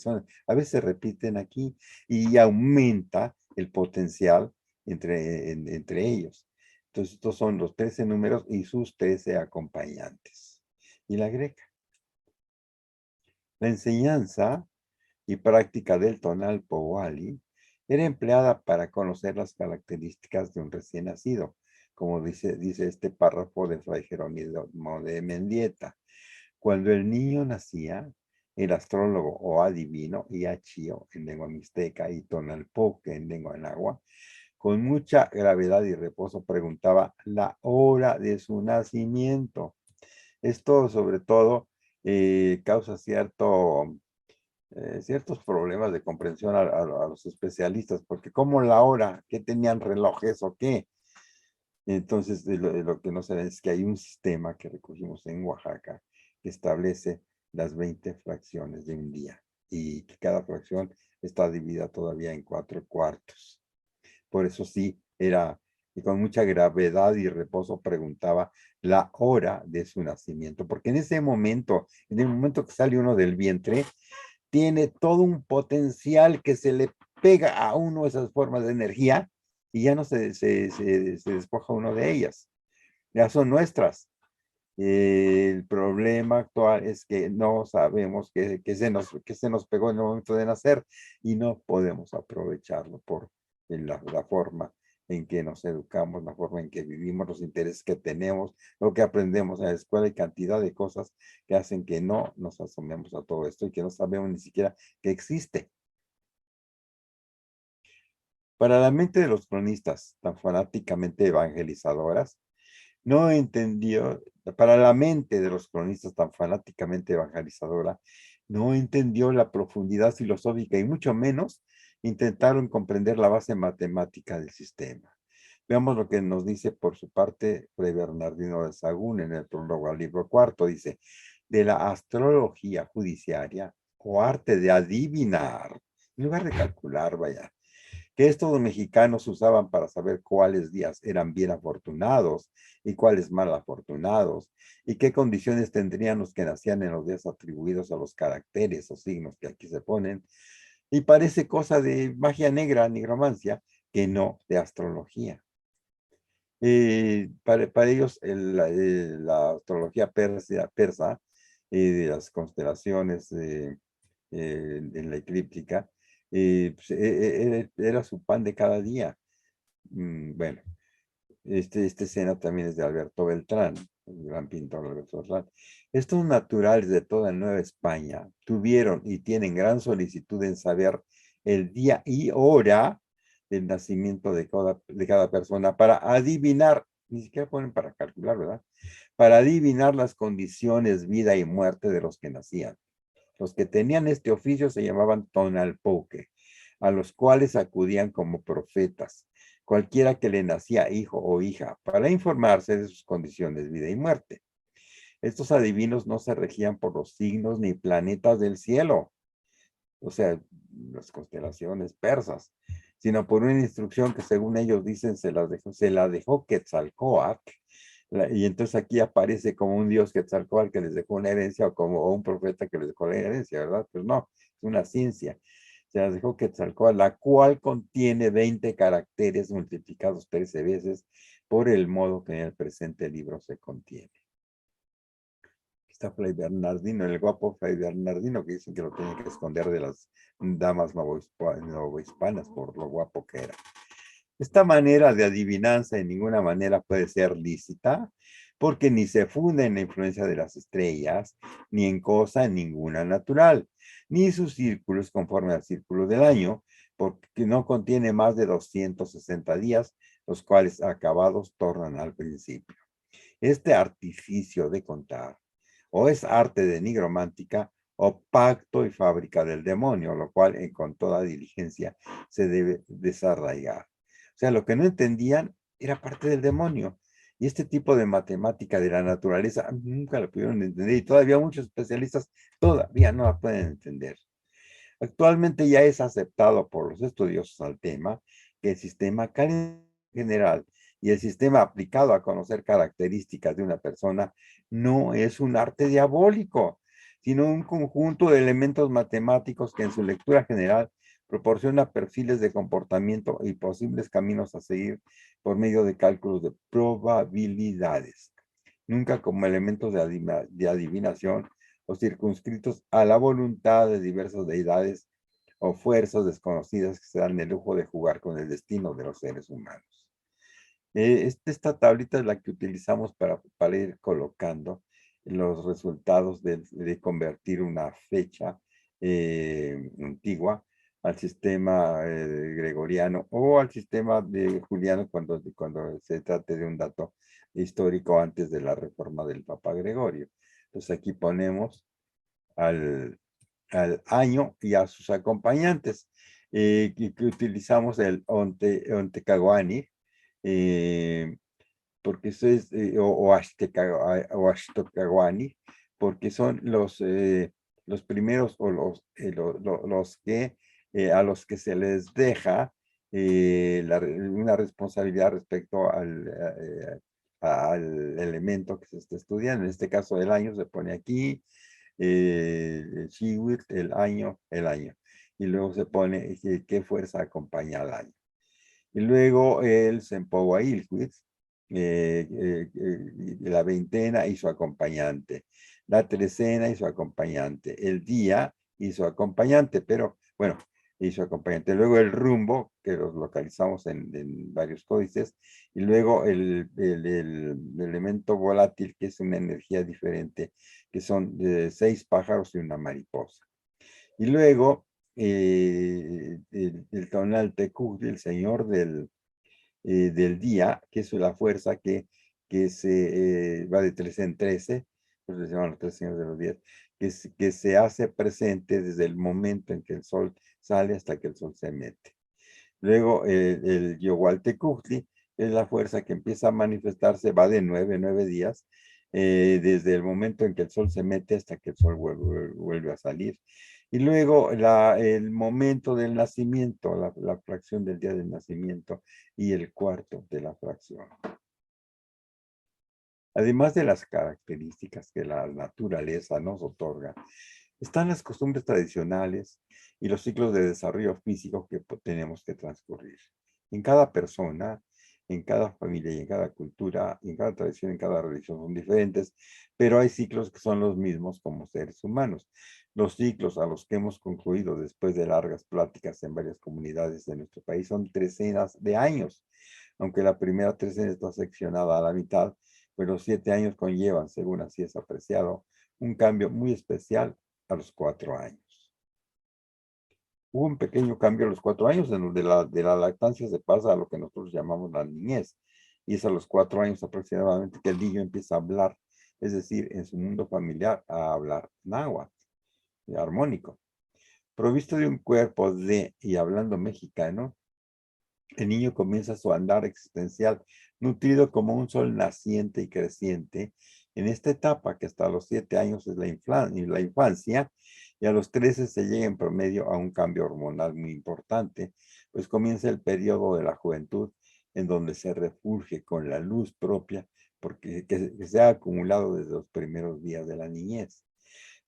a veces se repiten aquí y aumenta el potencial entre ellos. Entonces, estos son los 13 números y sus 13 acompañantes. Y la greca. La enseñanza y práctica del Tonalpohualli era empleada para conocer las características de un recién nacido, como dice este párrafo de Fray Jerónimo de Mendieta. Cuando el niño nacía, el astrólogo o adivino Iachio en lengua mixteca y Tonalpoque en lengua náhuatl con mucha gravedad y reposo preguntaba la hora de su nacimiento. Esto sobre todo causa ciertos problemas de comprensión a los especialistas, porque como la hora, ¿qué tenían relojes o qué? Entonces, de lo que no saben es que hay un sistema que recogimos en Oaxaca que establece las 20 fracciones de un día y que cada fracción está dividida todavía en 4 cuartos. Por eso sí, y con mucha gravedad y reposo preguntaba la hora de su nacimiento, porque en el momento que sale uno del vientre, tiene todo un potencial que se le pega a uno esas formas de energía y ya no se despoja uno de ellas. Ya son nuestras. El problema actual es que no sabemos que se nos pegó en el momento de nacer y no podemos aprovecharlo por la forma en que nos educamos, la forma en que vivimos, los intereses que tenemos, lo que aprendemos en la escuela y cantidad de cosas que hacen que no nos asomemos a todo esto y que no sabemos ni siquiera que existe. Para la mente de los cronistas tan fanáticamente evangelizadoras, no entendió, para la mente de los cronistas tan fanáticamente evangelizadora, no entendió la profundidad filosófica y mucho menos intentaron comprender la base matemática del sistema. Veamos lo que nos dice por su parte Fray Bernardino de Sahagún en el prólogo al libro cuarto. Dice, de la astrología judiciaria o arte de adivinar, en lugar de calcular, vaya, que estos los mexicanos usaban para saber cuáles días eran bien afortunados y cuáles mal afortunados, y qué condiciones tendrían los que nacían en los días atribuidos a los caracteres o signos que aquí se ponen, y parece cosa de magia negra, nigromancia, que no de astrología. Para ellos la astrología persa de las constelaciones en la eclíptica, pues, era su pan de cada día. Bueno, esta escena también es de Alberto Beltrán, el gran pintor Alberto Beltrán. Estos naturales de toda Nueva España tuvieron y tienen gran solicitud en saber el día y hora del nacimiento de cada persona para adivinar, ni siquiera ponen para calcular, ¿verdad? Para adivinar las condiciones, vida y muerte de los que nacían. Los que tenían este oficio se llamaban tonalpoque, a los cuales acudían como profetas, cualquiera que le nacía hijo o hija, para informarse de sus condiciones, vida y muerte. Estos adivinos no se regían por los signos ni planetas del cielo, o sea, las constelaciones persas, sino por una instrucción que según ellos dicen se la dejó Quetzalcóatl, y entonces aquí aparece como un dios Quetzalcóatl que les dejó una herencia o un profeta que les dejó la herencia, ¿verdad? Pues no, es una ciencia. Se las dejó Quetzalcóatl, la cual contiene 20 caracteres multiplicados 13 veces por el modo que en el presente libro se contiene. Está Fray Bernardino, el guapo Fray Bernardino, que dicen que lo tienen que esconder de las damas novohispanas por lo guapo que era. Esta manera de adivinanza en ninguna manera puede ser lícita, porque ni se funda en la influencia de las estrellas, ni en cosa ninguna natural, ni sus círculos conforme al círculo del año, porque no contiene más de 260 días, los cuales acabados tornan al principio. Este artificio de contar o es arte de nigromántica o pacto y fábrica del demonio, lo cual con toda diligencia se debe desarraigar. O sea, lo que no entendían era parte del demonio. Y este tipo de matemática de la naturaleza nunca lo pudieron entender y todavía muchos especialistas todavía no la pueden entender. Actualmente ya es aceptado por los estudiosos al tema que el sistema general y el sistema aplicado a conocer características de una persona no es un arte diabólico, sino un conjunto de elementos matemáticos que en su lectura general proporciona perfiles de comportamiento y posibles caminos a seguir por medio de cálculos de probabilidades, nunca como elementos de adivinación o circunscritos a la voluntad de diversas deidades o fuerzas desconocidas que se dan el lujo de jugar con el destino de los seres humanos. Esta tablita es la que utilizamos para ir colocando los resultados de convertir una fecha antigua al sistema gregoriano o al sistema de Juliano cuando se trate de un dato histórico antes de la reforma del Papa Gregorio. Entonces aquí ponemos al año y a sus acompañantes, que utilizamos el Ontecaguani, porque eso es, o Ashtocaguani, porque son los primeros o los que a los que se les deja una responsabilidad respecto al elemento que se está estudiando. En este caso, el año se pone aquí, Shiwit, el año. Y luego se pone qué fuerza acompaña al año. Y luego el Sempohuailhuitl, la veintena y su acompañante, la trecena y su acompañante, el día y su acompañante, pero bueno, y su acompañante. Luego el rumbo, que los localizamos en varios códices, y luego el elemento volátil, que es una energía diferente, que son 6 pájaros y una mariposa. Y luego el tonal Tecutli, el señor del día, que es la fuerza que se va de 13 en 13, pues se llaman los 13 señores de los días, que se hace presente desde el momento en que el sol sale hasta que el sol se mete. Luego el Yohualtecutli es la fuerza que empieza a manifestarse, va de 9 días, desde el momento en que el sol se mete hasta que el sol vuelve a salir. Y luego el momento del nacimiento, la fracción del día del nacimiento y el cuarto de la fracción. Además de las características que la naturaleza nos otorga, están las costumbres tradicionales y los ciclos de desarrollo físico que tenemos que transcurrir. En cada persona, en cada familia y en cada cultura, en cada tradición, en cada religión son diferentes, pero hay ciclos que son los mismos como seres humanos. Los ciclos a los que hemos concluido después de largas pláticas en varias comunidades de nuestro país son trecenas de años, aunque la primera trecena está seccionada a la mitad, pero 7 años conllevan, según así es apreciado, un cambio muy especial a los 4 años. Hubo un pequeño cambio a los 4 años, en donde de la lactancia se pasa a lo que nosotros llamamos la niñez, y es a los 4 años aproximadamente que el niño empieza a hablar, es decir, en su mundo familiar, a hablar náhuatl, armónico. Provisto de un cuerpo y hablando mexicano, el niño comienza su andar existencial, nutrido como un sol naciente y creciente, en esta etapa que hasta los 7 años es la infancia, y a los 13 se llega en promedio a un cambio hormonal muy importante, pues comienza el periodo de la juventud, en donde se refugie con la luz propia, porque que se ha acumulado desde los primeros días de la niñez.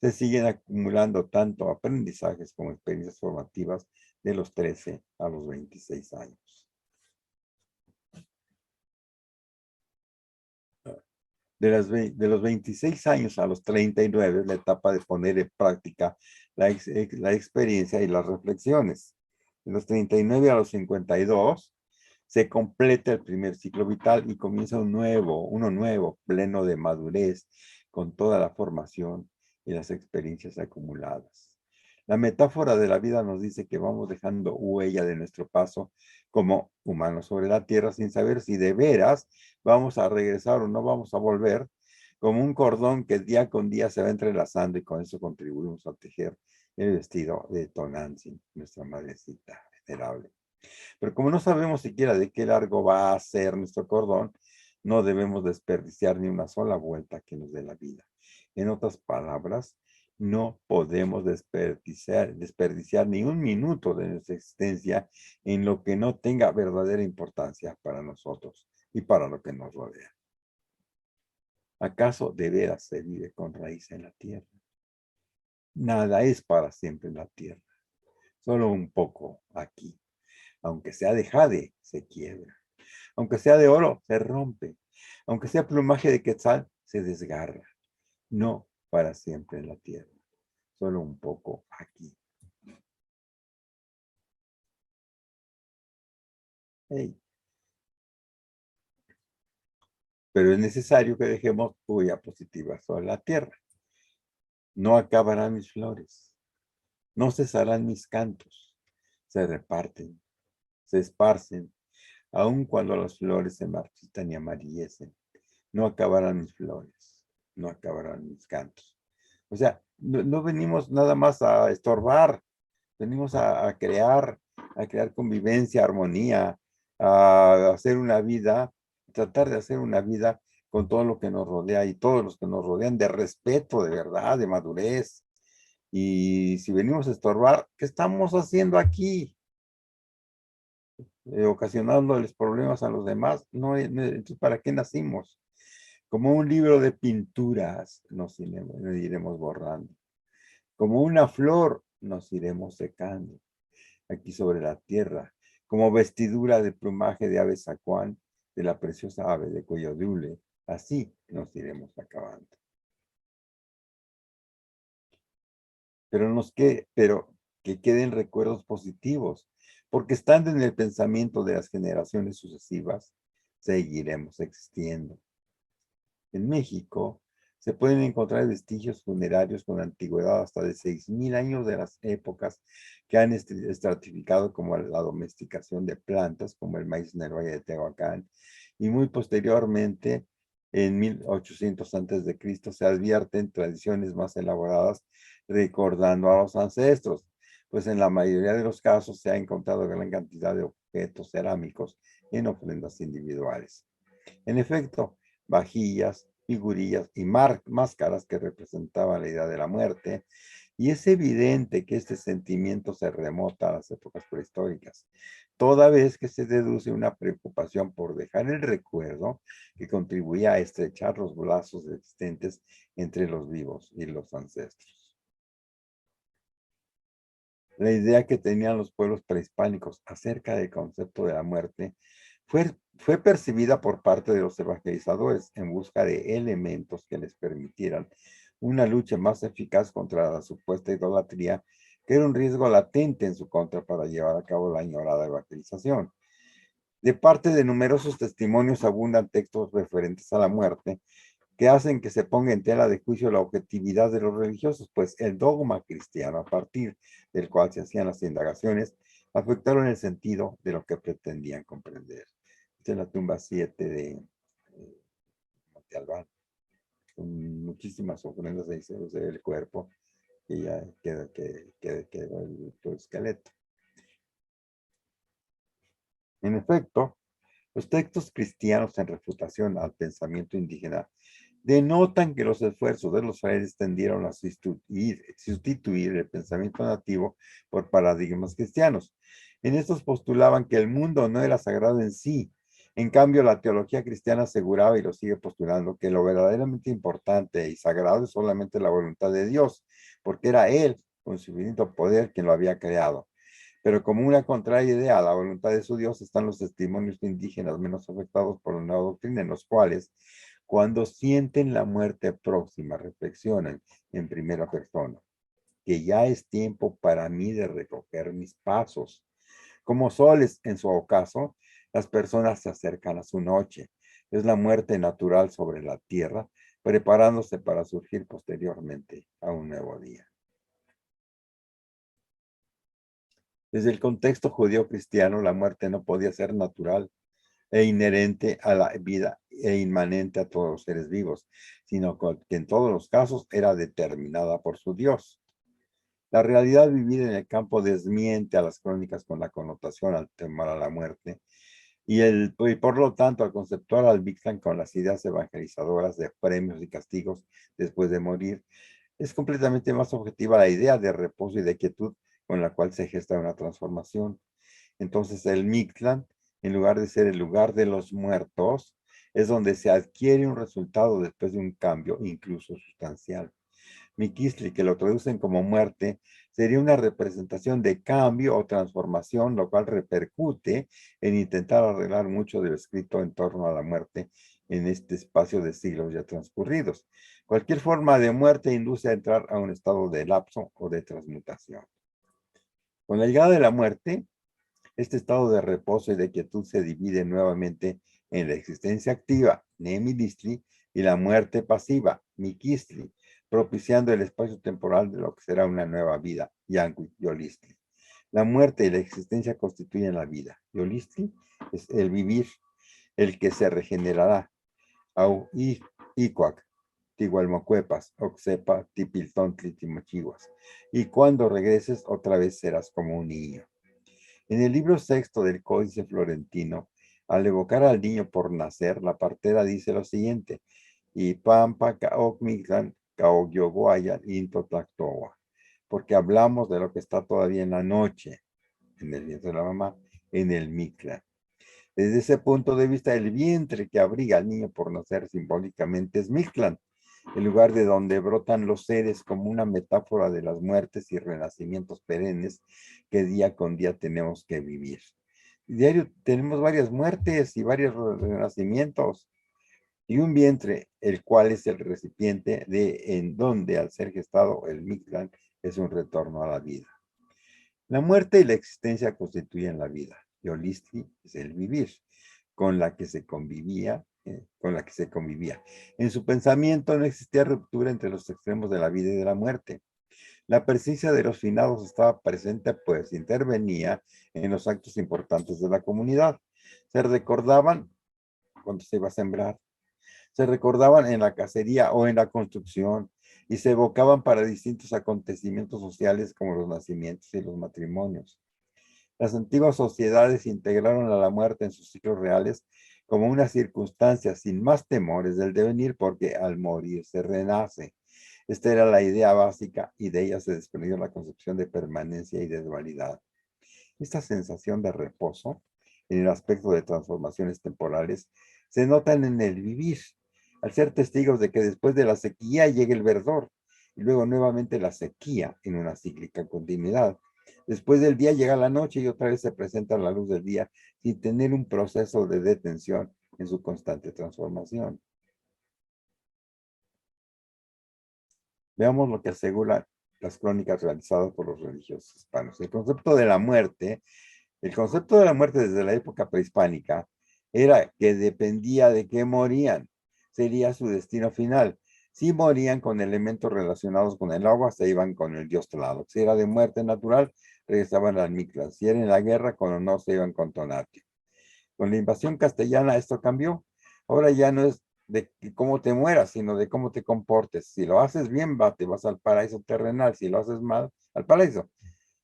Se siguen acumulando tanto aprendizajes como experiencias formativas de los 13 a los 26 años. De los 26 años a los 39 es la etapa de poner en práctica la experiencia y las reflexiones. De los 39 a los 52 se completa el primer ciclo vital y comienza uno nuevo, pleno de madurez, con toda la formación y las experiencias acumuladas. La metáfora de la vida nos dice que vamos dejando huella de nuestro paso como humanos sobre la tierra sin saber si de veras vamos a regresar o no vamos a volver, como un cordón que día con día se va entrelazando, y con eso contribuimos a tejer el vestido de Tonantzin, nuestra madrecita venerable. Pero como no sabemos siquiera de qué largo va a ser nuestro cordón, no debemos desperdiciar ni una sola vuelta que nos dé la vida. En otras palabras, no podemos desperdiciar ni un minuto de nuestra existencia en lo que no tenga verdadera importancia para nosotros y para lo que nos rodea. ¿Acaso de veras se vive con raíz en la tierra? Nada es para siempre en la tierra, solo un poco aquí. Aunque sea de jade, se quiebra. Aunque sea de oro, se rompe. Aunque sea plumaje de quetzal, se desgarra. No para siempre en la tierra, solo un poco aquí. Hey. Pero es necesario que dejemos huella positiva sobre la tierra. No acabarán mis flores, no cesarán mis cantos, se reparten, se esparcen, aun cuando las flores se marchitan y amarillecen. No acabarán mis flores, no acabarán mis cantos. O sea, no venimos nada más a estorbar, venimos a crear convivencia, armonía, a hacer una vida, tratar de hacer una vida con todo lo que nos rodea y todos los que nos rodean de respeto, de verdad, de madurez. Y si venimos a estorbar, ¿qué estamos haciendo aquí? Ocasionándoles problemas a los demás. No, entonces, ¿para qué nacimos? Como un libro de pinturas nos iremos borrando. Como una flor nos iremos secando aquí sobre la tierra. Como vestidura de plumaje de ave zacuán, de la preciosa ave de cuello de hule. Así nos iremos acabando. Pero que queden recuerdos positivos, porque estando en el pensamiento de las generaciones sucesivas, seguiremos existiendo. En México se pueden encontrar vestigios funerarios con antigüedad hasta de 6,000 años de las épocas que han estratificado como la domesticación de plantas, como el maíz en el Valle de Tehuacán, y muy posteriormente, en 1800 a.C., se advierten tradiciones más elaboradas recordando a los ancestros, pues en la mayoría de los casos se ha encontrado gran cantidad de objetos cerámicos en ofrendas individuales. En efecto, vajillas, figurillas y máscaras que representaban la idea de la muerte, y es evidente que este sentimiento se remota a las épocas prehistóricas, toda vez que se deduce una preocupación por dejar el recuerdo que contribuía a estrechar los lazos existentes entre los vivos y los ancestros. La idea que tenían los pueblos prehispánicos acerca del concepto de la muerte fue percibida por parte de los evangelizadores en busca de elementos que les permitieran una lucha más eficaz contra la supuesta idolatría, que era un riesgo latente en su contra para llevar a cabo la añorada evangelización. De parte de numerosos testimonios abundan textos referentes a la muerte que hacen que se ponga en tela de juicio la objetividad de los religiosos, pues el dogma cristiano a partir del cual se hacían las indagaciones afectaron el sentido de lo que pretendían comprender. Esta es la tumba 7 de Monte Albán, con muchísimas ofrendas de se ve el cuerpo, que ya quedó el esqueleto. En efecto, los textos cristianos en refutación al pensamiento indígena denotan que los esfuerzos de los frailes tendieron a sustituir el pensamiento nativo por paradigmas cristianos. En estos postulaban que el mundo no era sagrado en sí. En cambio, la teología cristiana aseguraba, y lo sigue postulando, que lo verdaderamente importante y sagrado es solamente la voluntad de Dios, porque era Él, con su infinito poder, quien lo había creado. Pero como una contraria idea a la voluntad de su Dios están los testimonios indígenas menos afectados por la nueva doctrina, en los cuales, cuando sienten la muerte próxima, reflexionan en primera persona, que ya es tiempo para mí de recoger mis pasos. Como soles, en su ocaso, las personas se acercan a su noche. Es la muerte natural sobre la tierra, preparándose para surgir posteriormente a un nuevo día. Desde el contexto judío-cristiano, la muerte no podía ser natural e inherente a la vida e inmanente a todos los seres vivos, sino que en todos los casos era determinada por su Dios. La realidad vivida en el campo desmiente a las crónicas con la connotación al temor a la muerte y por lo tanto al conceptuar al Mictlán con las ideas evangelizadoras de premios y castigos después de morir, es completamente más objetiva la idea de reposo y de quietud con la cual se gesta una transformación. Entonces el Mictlán, en lugar de ser el lugar de los muertos, es donde se adquiere un resultado después de un cambio incluso sustancial. Miquistli, que lo traducen como muerte, sería una representación de cambio o transformación, lo cual repercute en intentar arreglar mucho de lo escrito en torno a la muerte en este espacio de siglos ya transcurridos. Cualquier forma de muerte induce a entrar a un estado de lapso o de transmutación. Con la llegada de la muerte, este estado de reposo y de quietud se divide nuevamente en la existencia activa, Nemilistli, y la muerte pasiva, Miquistli, propiciando el espacio temporal de lo que será una nueva vida, Yanqui Yolistli. La muerte y la existencia constituyen la vida. Yolistli es el vivir, el que se regenerará. Au Icuac, Tigualmocuepas, Oxepa, Tipiltontli, Timochiguas. Y cuando regreses, otra vez serás como un niño. En el libro sexto del Códice Florentino, al evocar al niño por nacer, la partera dice lo siguiente: y pampa caocmiclan caogyoguayan intotlactoa, porque hablamos de lo que está todavía en la noche, en el vientre de la mamá, en el Mictlán. Desde ese punto de vista, el vientre que abriga al niño por nacer simbólicamente es Mictlán, el lugar de donde brotan los seres, como una metáfora de las muertes y renacimientos perennes que día con día tenemos que vivir. Diario tenemos varias muertes y varios renacimientos, y un vientre, el cual es el recipiente de en donde al ser gestado el Mictlán es un retorno a la vida. La muerte y la existencia constituyen la vida. Yolistli es el vivir, con la que se convivía. En su pensamiento no existía ruptura entre los extremos de la vida y de la muerte. La presencia de los finados estaba presente, pues intervenía en los actos importantes de la comunidad. Se recordaban cuando se iba a sembrar, se recordaban en la cacería o en la construcción, y se evocaban para distintos acontecimientos sociales como los nacimientos y los matrimonios. Las antiguas sociedades integraron a la muerte en sus ciclos reales como una circunstancia sin más temores del devenir, porque al morir se renace. Esta era la idea básica, y de ella se desprendió la concepción de permanencia y de dualidad. Esta sensación de reposo, en el aspecto de transformaciones temporales, se notan en el vivir, al ser testigos de que después de la sequía llega el verdor, y luego nuevamente la sequía en una cíclica continuidad. Después del día llega la noche y otra vez se presenta la luz del día, sin tener un proceso de detención en su constante transformación. Veamos lo que aseguran las crónicas realizadas por los religiosos hispanos. El concepto de la muerte desde la época prehispánica era que dependía de qué morían, sería su destino final. Si morían con elementos relacionados con el agua, se iban con el dios Tlaloc. Si era de muerte natural, regresaban al Mictlán. Si era en la guerra, con honor, se iban con Tonatiuh. Con la invasión castellana esto cambió. Ahora ya no es de cómo te mueras, sino de cómo te comportes. Si lo haces bien, te vas al paraíso terrenal. Si lo haces mal, al paraíso.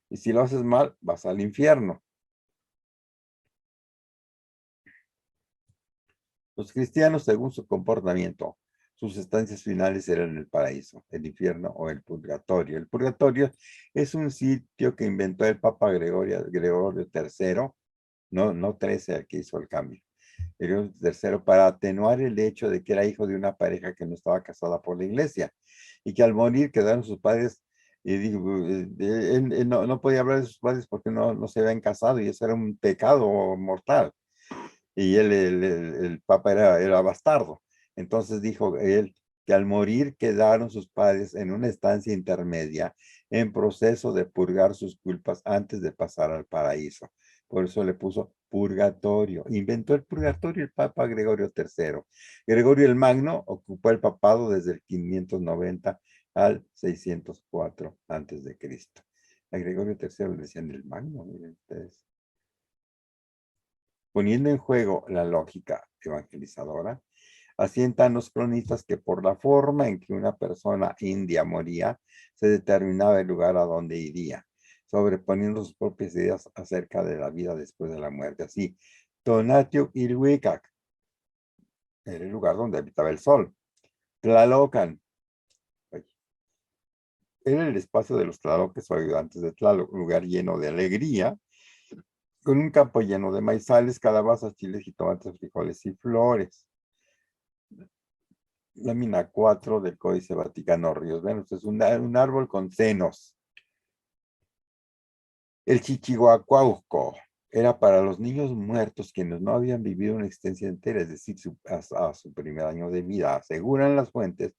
Y si lo haces mal, vas al infierno. Los cristianos, según su comportamiento, sus estancias finales eran el paraíso, el infierno o el purgatorio. El purgatorio es un sitio que inventó el Papa Gregorio III, no 13, el que hizo el cambio. Gregorio III, para atenuar el hecho de que era hijo de una pareja que no estaba casada por la iglesia, y que al morir quedaron sus padres, y dijo, él no podía hablar de sus padres porque no se habían casado, y eso era un pecado mortal. Y el papa era bastardo. Entonces dijo él que al morir quedaron sus padres en una estancia intermedia, en proceso de purgar sus culpas antes de pasar al paraíso. Por eso le puso purgatorio. Inventó el purgatorio el Papa Gregorio III. Gregorio el Magno ocupó el papado desde el 590 al 604 antes de Cristo. A Gregorio III le decían el Magno, miren ustedes. Poniendo en juego la lógica evangelizadora, asientan los cronistas que por la forma en que una persona india moría, se determinaba el lugar a donde iría, sobreponiendo sus propias ideas acerca de la vida después de la muerte. Así, Tonatiuh Ilhuicac era el lugar donde habitaba el sol. Tlalocan era el espacio de los tlaloques o ayudantes de Tlaloc, un lugar lleno de alegría, con un campo lleno de maizales, calabazas, chiles, jitomates, frijoles y flores. Lámina 4 del Códice Vaticano Ríos. Ven, es un árbol con senos. El Chichihuacuauco era para los niños muertos quienes no habían vivido una existencia entera, es decir, a su primer año de vida. Aseguran las fuentes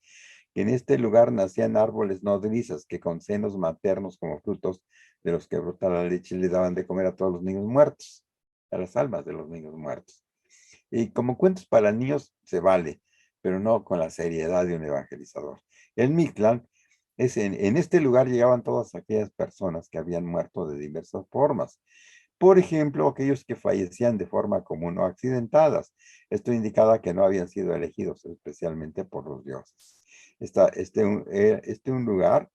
que en este lugar nacían árboles nodrizas que con senos maternos como frutos de los que brota la leche le daban de comer a todos los niños muertos, a las almas de los niños muertos. Y como cuentos para niños se vale, pero no con la seriedad de un evangelizador. El Mictlán En este lugar llegaban todas aquellas personas que habían muerto de diversas formas. Por ejemplo, aquellos que fallecían de forma común o accidentadas. Esto indicaba que no habían sido elegidos especialmente por los dioses. Un lugar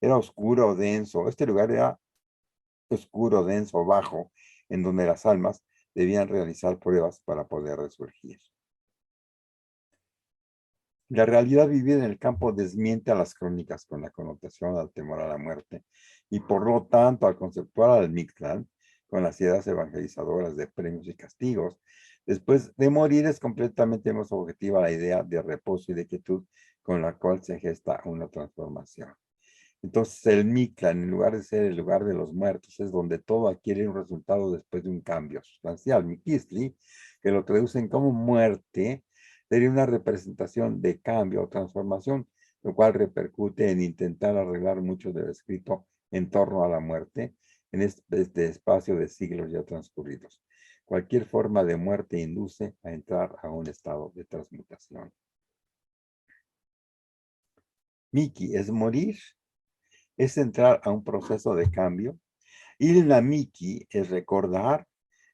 era oscuro, denso. Este lugar era oscuro, denso, bajo, en donde las almas debían realizar pruebas para poder resurgir. La realidad vivida en el campo desmiente a las crónicas con la connotación al temor a la muerte y por lo tanto al conceptual al Mictlán con las ideas evangelizadoras de premios y castigos. Después de morir es completamente más objetiva la idea de reposo y de quietud con la cual se gesta una transformación. Entonces el Mictlán, en lugar de ser el lugar de los muertos, es donde todo adquiere un resultado después de un cambio sustancial. Miquistli, que lo traducen como muerte, sería una representación de cambio o transformación, lo cual repercute en intentar arreglar mucho de lo escrito en torno a la muerte en este espacio de siglos ya transcurridos. Cualquier forma de muerte induce a entrar a un estado de transmutación. Miki es morir, es entrar a un proceso de cambio. Y la Miki es recordar,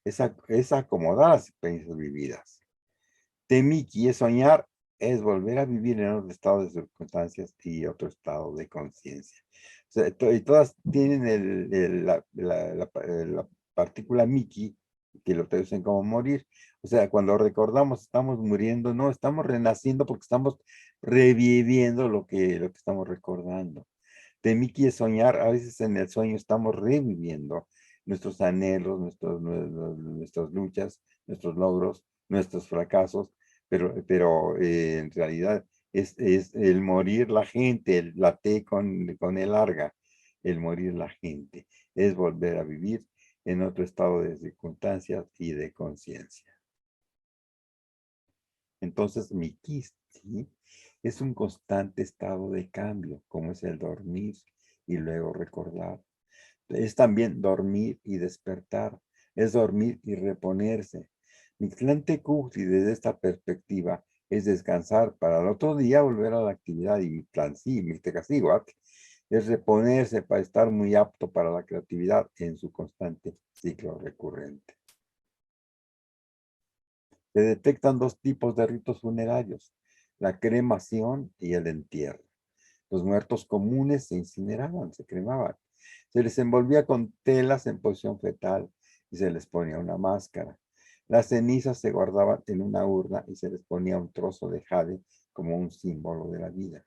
es acomodar las experiencias vividas. Temiki es soñar, es volver a vivir en otro estado de circunstancias y otro estado de conciencia. O sea, y todas tienen la partícula Miki, que lo traducen como morir. O sea, cuando recordamos, estamos muriendo, no, estamos renaciendo porque estamos reviviendo lo que estamos recordando. Temiki es soñar, a veces en el sueño estamos reviviendo nuestros anhelos, nuestras luchas, nuestros logros, nuestros fracasos, pero en realidad es el morir la gente, la T con el larga, el morir la gente, es volver a vivir en otro estado de circunstancias y de conciencia. Entonces, mi Kisti es un constante estado de cambio, como es el dormir y luego recordar. Es también dormir y despertar, es dormir y reponerse. Mictlantecutli, desde esta perspectiva, es descansar para el otro día volver a la actividad. Y Mictlancí, Mictecaciguac, es reponerse para estar muy apto para la creatividad en su constante ciclo recurrente. Se detectan dos tipos de ritos funerarios, la cremación y el entierro. Los muertos comunes se incineraban, se cremaban. Se les envolvía con telas en posición fetal y se les ponía una máscara. Las cenizas se guardaban en una urna y se les ponía un trozo de jade como un símbolo de la vida.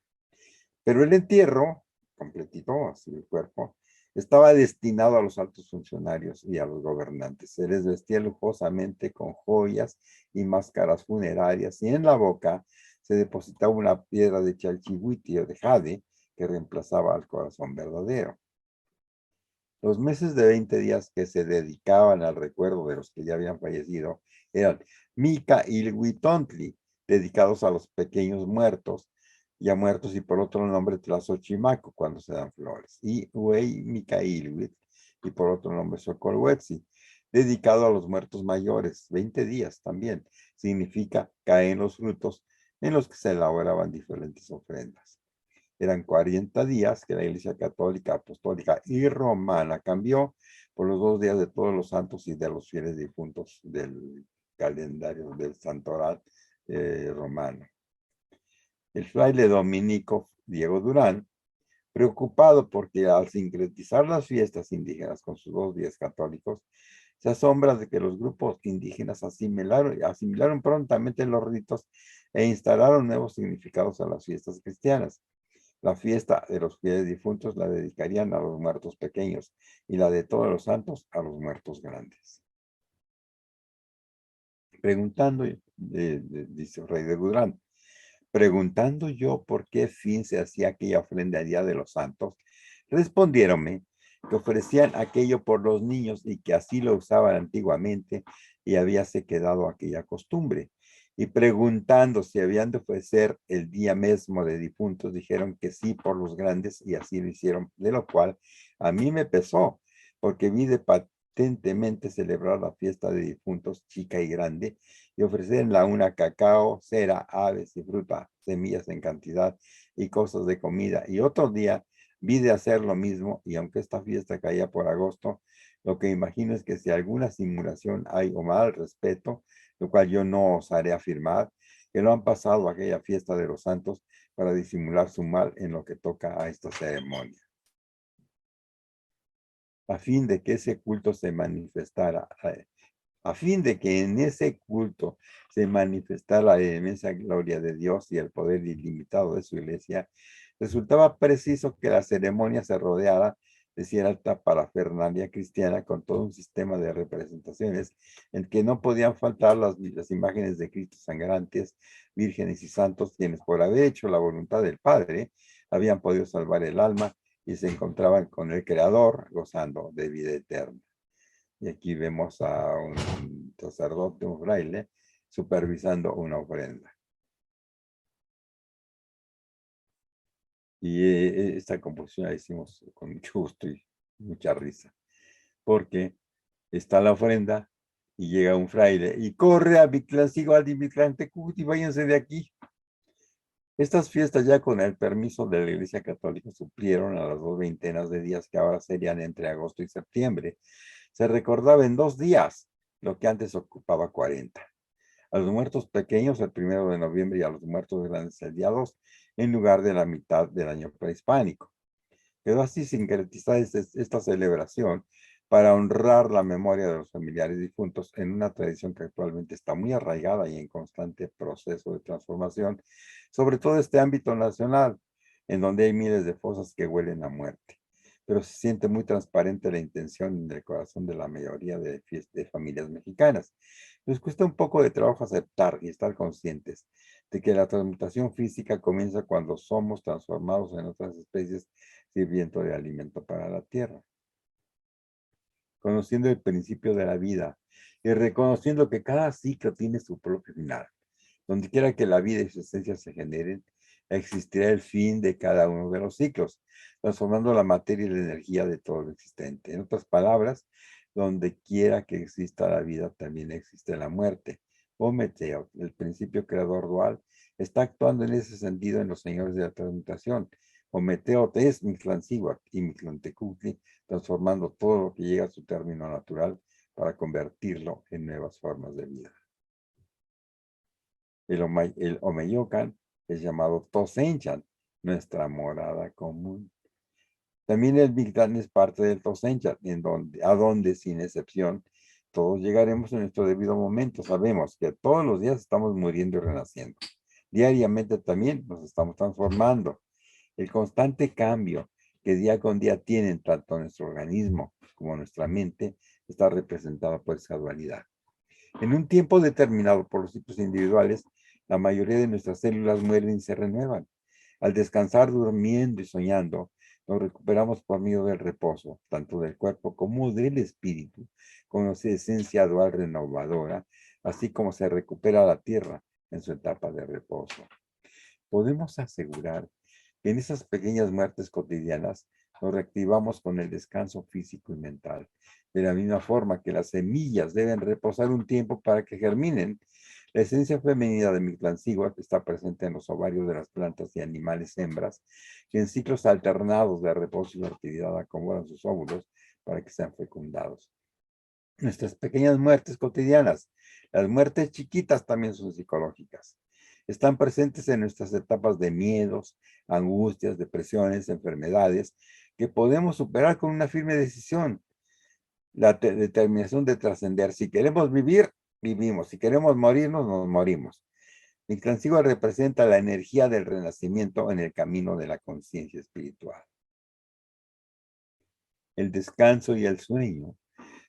Pero el entierro, completito, así el cuerpo, estaba destinado a los altos funcionarios y a los gobernantes. Se les vestía lujosamente con joyas y máscaras funerarias y en la boca se depositaba una piedra de chalchihuiti o de jade que reemplazaba al corazón verdadero. Los meses de 20 días que se dedicaban al recuerdo de los que ya habían fallecido eran Mica y Huitontli, dedicados a los pequeños muertos, ya muertos, y por otro nombre Tlazochimaco, cuando se dan flores, y Huey Micailhuit, y por otro nombre Socolhuetzi, dedicado a los muertos mayores, 20 días también, significa caen los frutos en los que se elaboraban diferentes ofrendas. Eran 40 días que la Iglesia Católica, Apostólica y Romana cambió por los 2 días de todos los santos y de los fieles difuntos del calendario del santoral romano. El fraile dominico Diego Durán, preocupado porque al sincretizar las fiestas indígenas con sus 2 días católicos, se asombra de que los grupos indígenas asimilaron prontamente los ritos e instalaron nuevos significados a las fiestas cristianas. La fiesta de los fieles difuntos la dedicarían a los muertos pequeños y la de todos los santos a los muertos grandes. Preguntando, dice el rey de Gudrán, preguntando yo por qué fin se hacía aquella ofrenda a Día de los Santos, respondiéronme que ofrecían aquello por los niños y que así lo usaban antiguamente y habíase quedado aquella costumbre. Y preguntando si habían de ofrecer el día mismo de difuntos, dijeron que sí por los grandes y así lo hicieron, de lo cual a mí me pesó, porque vi de patentemente celebrar la fiesta de difuntos chica y grande y ofrecer en la una cacao, cera, aves y fruta, semillas en cantidad y cosas de comida. Y otro día vi de hacer lo mismo, y aunque esta fiesta caía por agosto, lo que imagino es que si alguna simulación hay o mal respeto, lo cual yo no osaré afirmar, que lo han pasado a aquella fiesta de los santos para disimular su mal en lo que toca a esta ceremonia. A fin de que ese culto se manifestara, a fin de que en ese culto se manifestara la inmensa gloria de Dios y el poder ilimitado de su iglesia, resultaba preciso que la ceremonia se rodeara de cierta parafernalia cristiana con todo un sistema de representaciones en que no podían faltar las imágenes de Cristo sangrantes, vírgenes y santos, quienes por haber hecho la voluntad del Padre habían podido salvar el alma y se encontraban con el Creador gozando de vida eterna. Y aquí vemos a un sacerdote, un fraile, supervisando una ofrenda. Y esta composición la hicimos con mucho gusto y mucha risa, porque está la ofrenda y llega un fraile y corre a Mictlansigua y Mictlantecuhtli, váyanse de aquí. Estas fiestas ya con el permiso de la Iglesia Católica suplieron a las 2 veintenas de días que ahora serían entre agosto y septiembre. Se recordaba en 2 días lo que antes ocupaba 40. A los muertos pequeños el 1 de noviembre y a los muertos grandes el día 2, en lugar de la mitad del año prehispánico. Quedó así sincretizada esta celebración para honrar la memoria de los familiares difuntos en una tradición que actualmente está muy arraigada y en constante proceso de transformación, sobre todo este ámbito nacional, en donde hay miles de fosas que huelen a muerte. Pero se siente muy transparente la intención en el corazón de la mayoría de familias mexicanas. Nos cuesta un poco de trabajo aceptar y estar conscientes de que la transmutación física comienza cuando somos transformados en otras especies sirviendo de alimento para la tierra. Conociendo el principio de la vida y reconociendo que cada ciclo tiene su propio final. Donde quiera que la vida y su esencia se generen, existirá el fin de cada uno de los ciclos, transformando la materia y la energía de todo lo existente. En otras palabras, donde quiera que exista la vida, también existe la muerte. Ometeo, el principio creador dual, está actuando en ese sentido en los señores de la transmutación. Ometeo es Mictlansigua y Mictlantecuhtli, transformando todo lo que llega a su término natural para convertirlo en nuevas formas de vida. El Omeyocan es llamado Tosenchan, nuestra morada común. También el Mictlán es parte del Tosenchan, a donde, sin excepción, todos llegaremos en nuestro debido momento. Sabemos que todos los días estamos muriendo y renaciendo. Diariamente también nos estamos transformando. El constante cambio que día con día tienen tanto nuestro organismo como nuestra mente está representado por esa dualidad. En un tiempo determinado por los ciclos individuales, la mayoría de nuestras células mueren y se renuevan. Al descansar, durmiendo y soñando, nos recuperamos por medio del reposo, tanto del cuerpo como del espíritu, con esa esencia dual renovadora, así como se recupera la tierra en su etapa de reposo. Podemos asegurar que en esas pequeñas muertes cotidianas nos reactivamos con el descanso físico y mental. De la misma forma que las semillas deben reposar un tiempo para que germinen, la esencia femenina de Mictlansigua está presente en los ovarios de las plantas y animales hembras, que en ciclos alternados de reposo y fertilidad acomodan sus óvulos para que sean fecundados. Nuestras pequeñas muertes cotidianas, las muertes chiquitas también son psicológicas. Están presentes en nuestras etapas de miedos, angustias, depresiones, enfermedades, que podemos superar con una firme decisión. La determinación de trascender. Si queremos vivir, vivimos. Si queremos morirnos, nos morimos. Mictlansigua representa la energía del renacimiento en el camino de la conciencia espiritual. El descanso y el sueño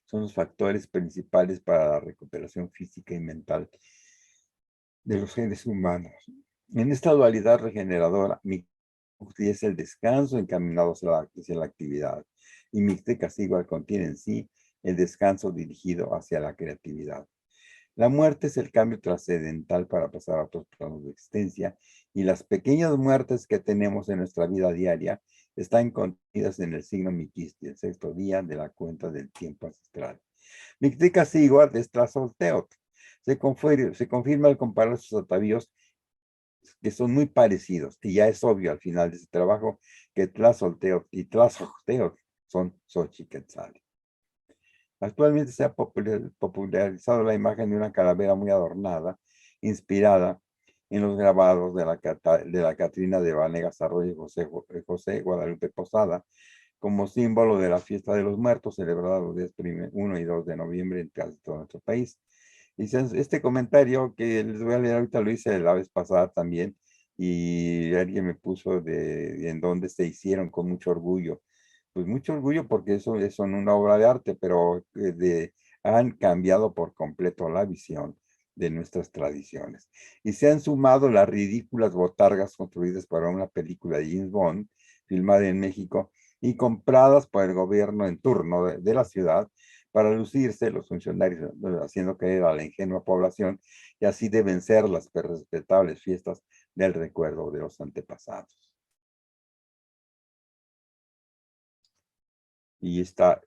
son los factores principales para la recuperación física y mental de los seres humanos. En esta dualidad regeneradora, Mictlantecuhtli es el descanso encaminado hacia la actividad, y Mictlansigua contiene en sí el descanso dirigido hacia la creatividad. La muerte es el cambio trascendental para pasar a otros planos de existencia, y las pequeñas muertes que tenemos en nuestra vida diaria están contenidas en el signo Miquistli, el 6º día de la cuenta del tiempo ancestral. Mictlansigua es Tlazolteotl. Se confirma al comparar sus atavíos que son muy parecidos, y ya es obvio al final de ese trabajo que Tlazolteotl y Tlazolteotl son Xochiquetzali. Actualmente se ha popularizado la imagen de una calavera muy adornada, inspirada en los grabados de la Catrina de Vanegas Arroyo y José Guadalupe Posada, como símbolo de la fiesta de los muertos, celebrada los días 1 y 2 de noviembre en casi todo nuestro país. Y este comentario que les voy a leer ahorita lo hice la vez pasada también, y alguien me puso en dónde se hicieron con mucho orgullo. Pues mucho orgullo porque eso son una obra de arte, pero han cambiado por completo la visión de nuestras tradiciones. Y se han sumado las ridículas botargas construidas para una película de James Bond, filmada en México, y compradas por el gobierno en turno de la ciudad para lucirse los funcionarios, haciendo creer a la ingenua población, y así deben ser las respetables fiestas del recuerdo de los antepasados. Y esta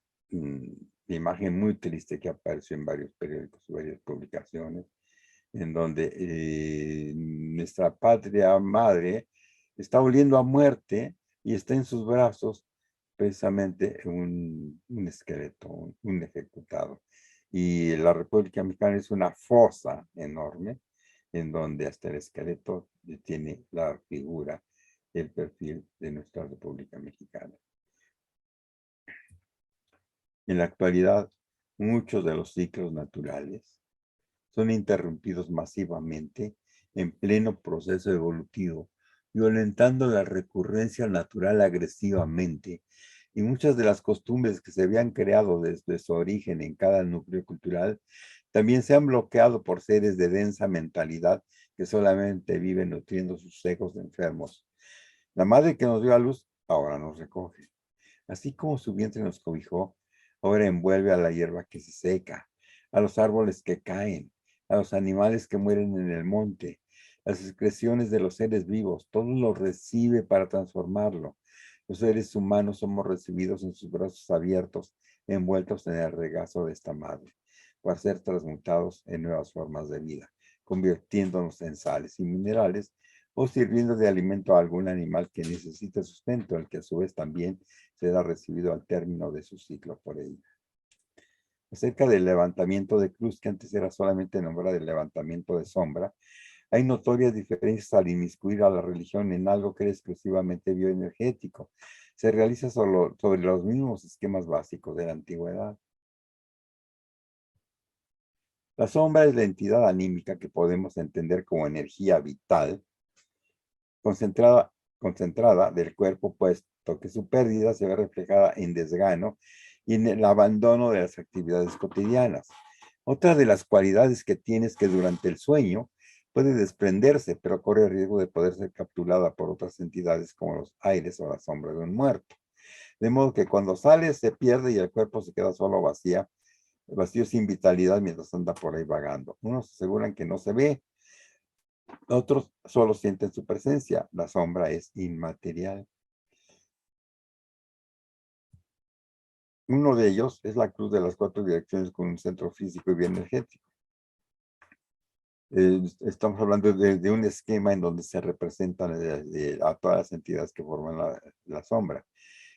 imagen muy triste que apareció en varios periódicos, varias publicaciones, en donde nuestra patria madre está oliendo a muerte y está en sus brazos precisamente un esqueleto, un ejecutado. Y la República Mexicana es una fosa enorme en donde hasta el esqueleto tiene la figura, el perfil de nuestra República Mexicana. En la actualidad, muchos de los ciclos naturales son interrumpidos masivamente en pleno proceso evolutivo, violentando la recurrencia natural agresivamente, y muchas de las costumbres que se habían creado desde su origen en cada núcleo cultural también se han bloqueado por seres de densa mentalidad que solamente viven nutriendo sus egos enfermos. La madre que nos dio a luz ahora nos recoge. Así como su vientre nos cobijó, ahora envuelve a la hierba que se seca, a los árboles que caen, a los animales que mueren en el monte, las excreciones de los seres vivos, todo lo recibe para transformarlo. Los seres humanos somos recibidos en sus brazos abiertos, envueltos en el regazo de esta madre, para ser transmutados en nuevas formas de vida, convirtiéndonos en sales y minerales o sirviendo de alimento a algún animal que necesita sustento, el que a su vez también será recibido al término de su ciclo por ella. Acerca del levantamiento de cruz, que antes era solamente nombrado el levantamiento de sombra, hay notorias diferencias al inmiscuir a la religión en algo que era exclusivamente bioenergético. Se realiza solo sobre los mismos esquemas básicos de la antigüedad. La sombra es la entidad anímica que podemos entender como energía vital, concentrada del cuerpo, puesto que su pérdida se ve reflejada en desgano y en el abandono de las actividades cotidianas. Otra de las cualidades que tiene es que durante el sueño puede desprenderse, pero corre el riesgo de poder ser capturada por otras entidades como los aires o la sombra de un muerto. De modo que cuando sale se pierde y el cuerpo se queda solo vacío sin vitalidad mientras anda por ahí vagando. Unos aseguran que no se ve, otros solo sienten su presencia. La sombra es inmaterial. Uno de ellos es la cruz de las 4 direcciones con un centro físico y bioenergético. Estamos hablando de un esquema en donde se representan a todas las entidades que forman la sombra.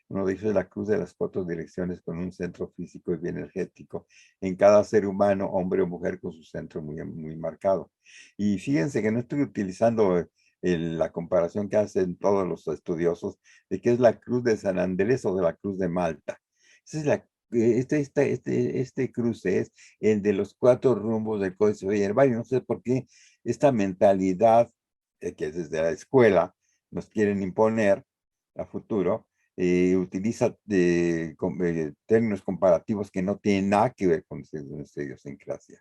Uno de ellos es la cruz de las 4 direcciones con un centro físico y bioenergético en cada ser humano, hombre o mujer, con su centro muy marcado. Y fíjense que no estoy utilizando la comparación que hacen todos los estudiosos de qué es la cruz de San Andrés o de la cruz de Malta. Esa es este cruce es el de los 4 rumbos del Códice Herbario. No sé por qué esta mentalidad que desde la escuela nos quieren imponer a futuro, utiliza términos comparativos que no tienen nada que ver con nuestra idiosincrasia.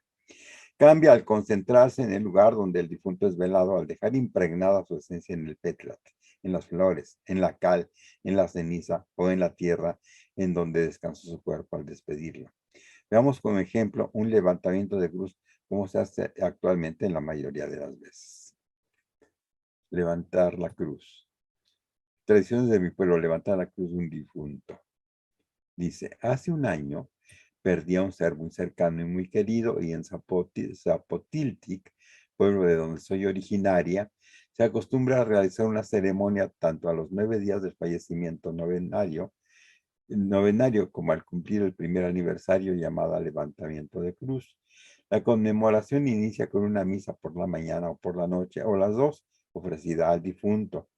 Cambia al concentrarse en el lugar donde el difunto es velado, al dejar impregnada su esencia en el pétlat, en las flores, en la cal, en la ceniza o en la tierra en donde descansa su cuerpo al despedirlo. Veamos como ejemplo un levantamiento de cruz como se hace actualmente en la mayoría de las veces. Levantar la cruz. Tradiciones de mi pueblo, levantar la cruz de un difunto. Dice, hace un año perdí a un ser muy cercano y muy querido, y en Zapotiltic, pueblo de donde soy originaria, Se acostumbra a realizar una ceremonia tanto a los 9 días del fallecimiento novenario como al cumplir el primer aniversario llamada levantamiento de cruz. La conmemoración inicia con una misa por la mañana o por la noche, o las dos, ofrecida al difunto.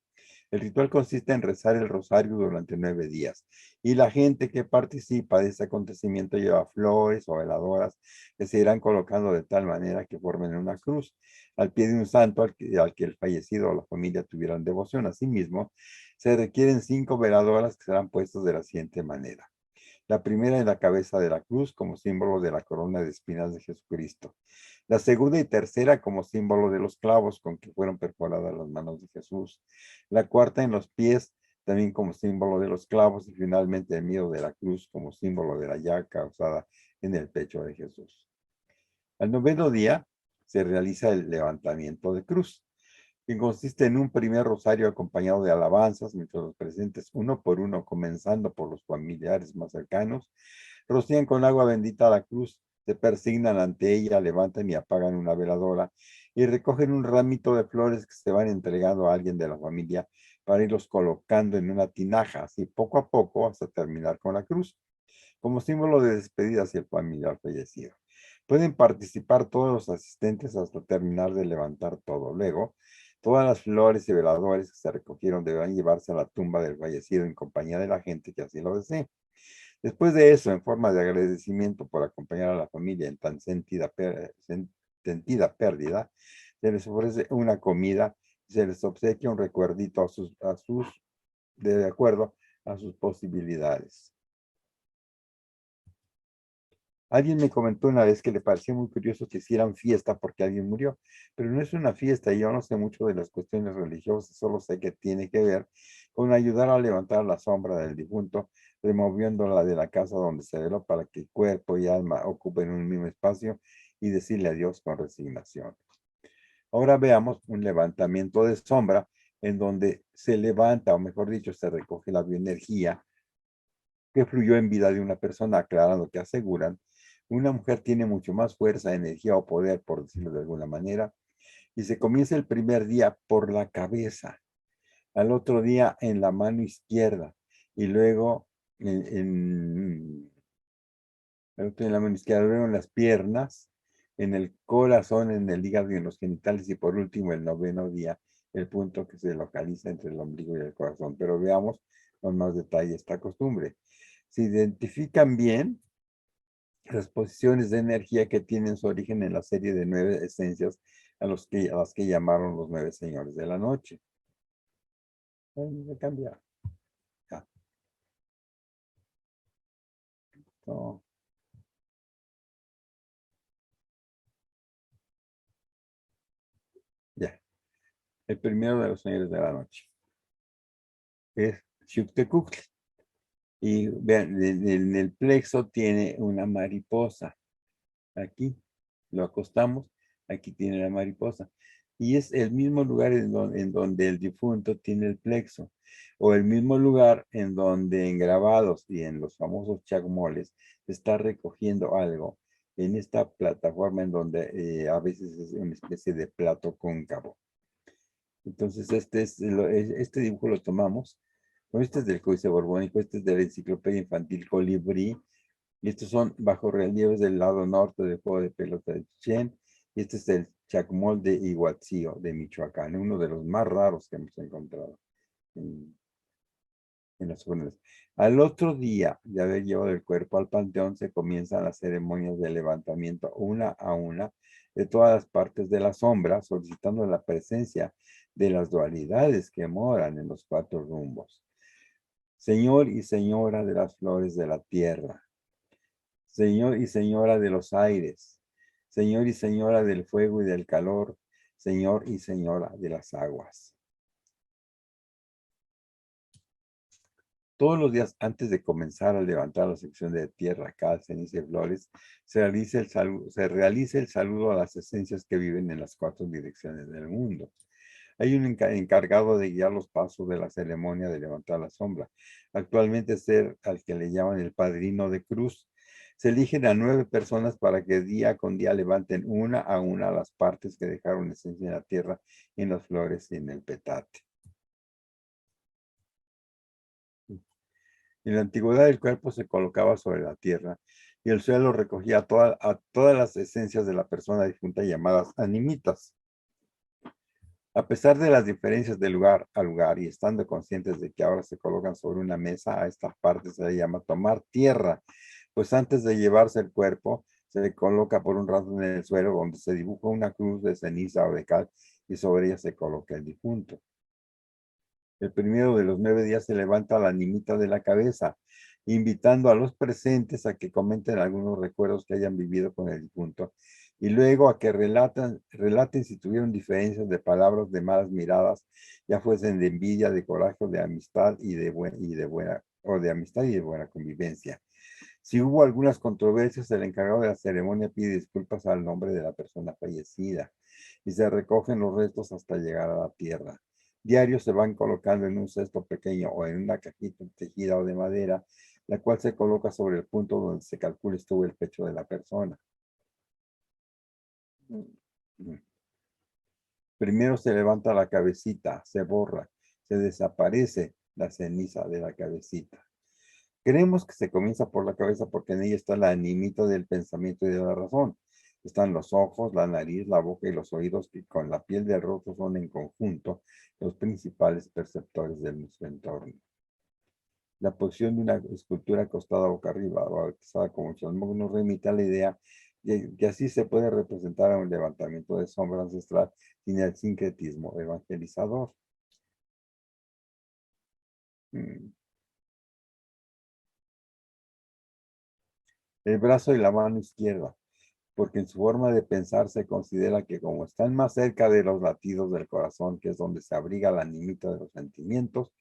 El ritual consiste en rezar el rosario durante 9 días y la gente que participa de este acontecimiento lleva flores o veladoras que se irán colocando de tal manera que formen una cruz al pie de un santo al que el fallecido o la familia tuvieran devoción. Asimismo, se requieren 5 veladoras que serán puestas de la siguiente manera. La primera en la cabeza de la cruz como símbolo de la corona de espinas de Jesucristo. La segunda y tercera como símbolo de los clavos con que fueron perforadas las manos de Jesús. La cuarta en los pies también como símbolo de los clavos y finalmente el medio de la cruz como símbolo de la llaga causada en el pecho de Jesús. Al noveno día se realiza el levantamiento de cruz, que consiste en un primer rosario acompañado de alabanzas, mientras los presentes, uno por uno, comenzando por los familiares más cercanos, rocían con agua bendita a la cruz, se persignan ante ella, levantan y apagan una veladora y recogen un ramito de flores que se van entregando a alguien de la familia para irlos colocando en una tinaja, así poco a poco hasta terminar con la cruz, como símbolo de despedida hacia el familiar fallecido. Pueden participar todos los asistentes hasta terminar de levantar todo. Luego, todas las flores y veladores que se recogieron deberán llevarse a la tumba del fallecido en compañía de la gente que así lo desee. Después de eso, en forma de agradecimiento por acompañar a la familia en tan sentida pérdida, se les ofrece una comida y se les obsequia un recuerdito de acuerdo a sus posibilidades. Alguien me comentó una vez que le parecía muy curioso que hicieran fiesta porque alguien murió, pero no es una fiesta y yo no sé mucho de las cuestiones religiosas, solo sé que tiene que ver con ayudar a levantar la sombra del difunto, removiéndola de la casa donde se veló para que cuerpo y alma ocupen un mismo espacio y decirle adiós con resignación. Ahora veamos un levantamiento de sombra en donde se levanta, o mejor dicho, se recoge la bioenergía que fluyó en vida de una persona, aclarando que aseguran, una mujer tiene mucho más fuerza, energía o poder, por decirlo de alguna manera, y se comienza el primer día por la cabeza, al otro día en la mano izquierda, y luego en la mano izquierda, luego en las piernas, en el corazón, en el hígado y en los genitales, y por último el noveno día, el punto que se localiza entre el ombligo y el corazón. Pero veamos con más detalle esta costumbre. Se identifican bien las posiciones de energía que tienen su origen en la serie de 9 esencias a las que llamaron los 9 señores de la noche. Voy a cambiar. Ya. No. Ya. El primero de los señores de la noche es Xhuctecutl. Y vean, en el plexo tiene una mariposa. Aquí lo acostamos, aquí tiene la mariposa. Y es el mismo lugar en donde el difunto tiene el plexo, o el mismo lugar en donde en grabados y en los famosos chacmoles se está recogiendo algo en esta plataforma en donde a veces es una especie de plato cóncavo. Entonces este dibujo lo tomamos. Este es del Códice Borbónico, este es de la Enciclopedia Infantil Colibrí. Y estos son bajorrelieves del lado norte del juego de pelota de Chichén. Y este es el chacmol de Iguatzío, de Michoacán, uno de los más raros que hemos encontrado en las urnas. Al otro día de haber llevado el cuerpo al panteón, se comienzan las ceremonias de levantamiento una a una de todas las partes de la sombra, solicitando la presencia de las dualidades que moran en los 4 rumbos. Señor y señora de las flores de la tierra, Señor y señora de los aires, Señor y señora del fuego y del calor, Señor y señora de las aguas. Todos los días antes de comenzar a levantar la sección de tierra, cal, ceniza y flores, se realiza el saludo a las esencias que viven en las 4 direcciones del mundo. Hay un encargado de guiar los pasos de la ceremonia de levantar la sombra. Actualmente es al que le llaman el padrino de cruz, Se eligen a 9 personas para que día con día levanten una a una las partes que dejaron esencia en la tierra, en las flores y en el petate. En la antigüedad el cuerpo se colocaba sobre la tierra y el suelo recogía a todas las esencias de la persona difunta llamadas animitas. A pesar de las diferencias de lugar a lugar y estando conscientes de que ahora se colocan sobre una mesa, a esta parte se le llama tomar tierra, pues antes de llevarse el cuerpo, se le coloca por un rato en el suelo donde se dibuja una cruz de ceniza o de cal y sobre ella se coloca el difunto. El primero de los 9 días se levanta la animita de la cabeza, invitando a los presentes a que comenten algunos recuerdos que hayan vivido con el difunto y luego a que relaten si tuvieron diferencias de palabras, de malas miradas, ya fuesen de envidia, de coraje, de amistad y de buena convivencia. Si hubo algunas controversias, el encargado de la ceremonia pide disculpas al nombre de la persona fallecida y se recogen los restos hasta llegar a la tierra. Diarios se van colocando en un cesto pequeño o en una cajita tejida o de madera, la cual se coloca sobre el punto donde se calcula estuvo el pecho de la persona. Primero se levanta la cabecita, se borra, se desaparece la ceniza de la cabecita. Creemos que se comienza por la cabeza porque en ella está la animita del pensamiento y de la razón. Están los ojos, la nariz, la boca y los oídos que con la piel del rostro son en conjunto los principales perceptores de nuestro entorno. La posición de una escultura acostada boca arriba, bautizada como Chalmog, nos remite a la idea de que así se puede representar a un levantamiento de sombra ancestral sin el sincretismo evangelizador. El brazo y la mano izquierda, porque en su forma de pensar se considera que como están más cerca de los latidos del corazón, que es donde se abriga la animita de los sentimientos,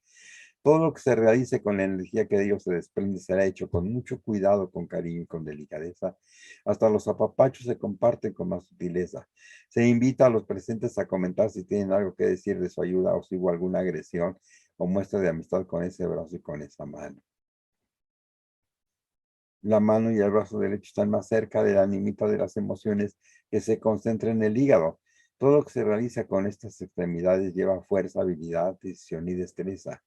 todo lo que se realice con la energía que de ellos se desprende será hecho con mucho cuidado, con cariño y con delicadeza. Hasta los apapachos se comparten con más sutileza. Se invita a los presentes a comentar si tienen algo que decir de su ayuda o si hubo alguna agresión o muestra de amistad con ese brazo y con esa mano. La mano y el brazo derecho están más cerca de la animita de las emociones que se concentra en el hígado. Todo lo que se realiza con estas extremidades lleva fuerza, habilidad, decisión y destreza.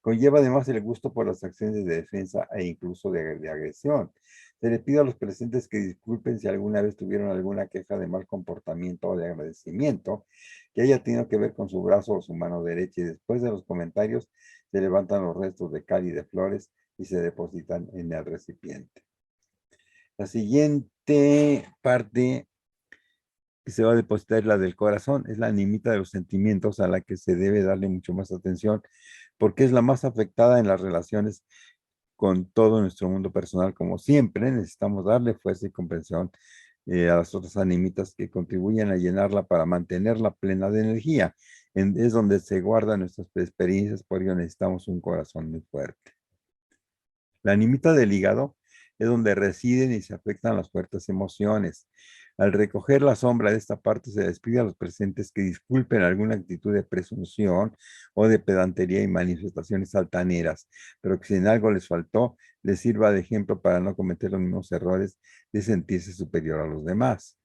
Conlleva además el gusto por las acciones de defensa e incluso de agresión. Se le pide a los presentes que disculpen si alguna vez tuvieron alguna queja de mal comportamiento o de agradecimiento que haya tenido que ver con su brazo o su mano derecha, y después de los comentarios se levantan los restos de cal y de flores y se depositan en el recipiente. La siguiente parte que se va a depositar es la del corazón, es la animita de los sentimientos a la que se debe darle mucho más atención porque es la más afectada en las relaciones con todo nuestro mundo personal. Como siempre, necesitamos darle fuerza y comprensión a las otras animitas que contribuyen a llenarla para mantenerla plena de energía. Es donde se guardan nuestras experiencias, por ello necesitamos un corazón muy fuerte. La animita del hígado es donde residen y se afectan las fuertes emociones. Al recoger la sombra de esta parte, se les pide a los presentes que disculpen alguna actitud de presunción o de pedantería y manifestaciones altaneras, pero que si en algo les faltó, les sirva de ejemplo para no cometer los mismos errores de sentirse superior a los demás.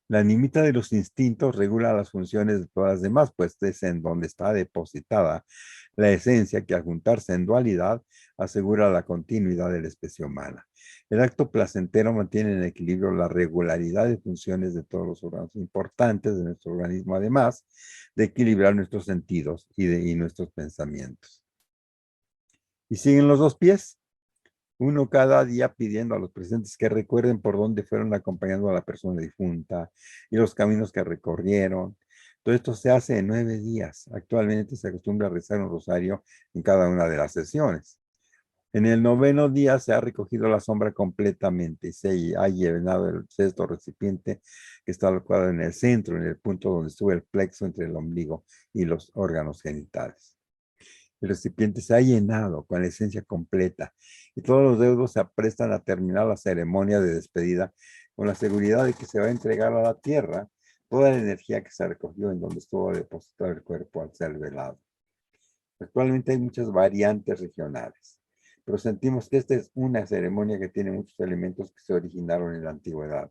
La animita de los instintos regula las funciones de todas las demás, pues es en donde está depositada la esencia que al juntarse en dualidad asegura la continuidad de la especie humana. El acto placentero mantiene en equilibrio la regularidad de funciones de todos los órganos importantes de nuestro organismo, además de equilibrar nuestros sentidos y nuestros pensamientos. Y siguen los dos pies. Uno cada día pidiendo a los presentes que recuerden por dónde fueron acompañando a la persona difunta y los caminos que recorrieron. Todo esto se hace en 9 días. Actualmente se acostumbra a rezar un rosario en cada una de las sesiones. En el 9º día se ha recogido la sombra completamente y se ha llenado el cesto recipiente que está alojado en el centro, en el punto donde estuvo el plexo entre el ombligo y los órganos genitales. El recipiente se ha llenado con la esencia completa y todos los deudos se aprestan a terminar la ceremonia de despedida con la seguridad de que se va a entregar a la tierra toda la energía que se recogió en donde estuvo depositado el cuerpo al ser velado. Actualmente hay muchas variantes regionales. pero sentimos que esta es una ceremonia que tiene muchos elementos que se originaron en la antigüedad.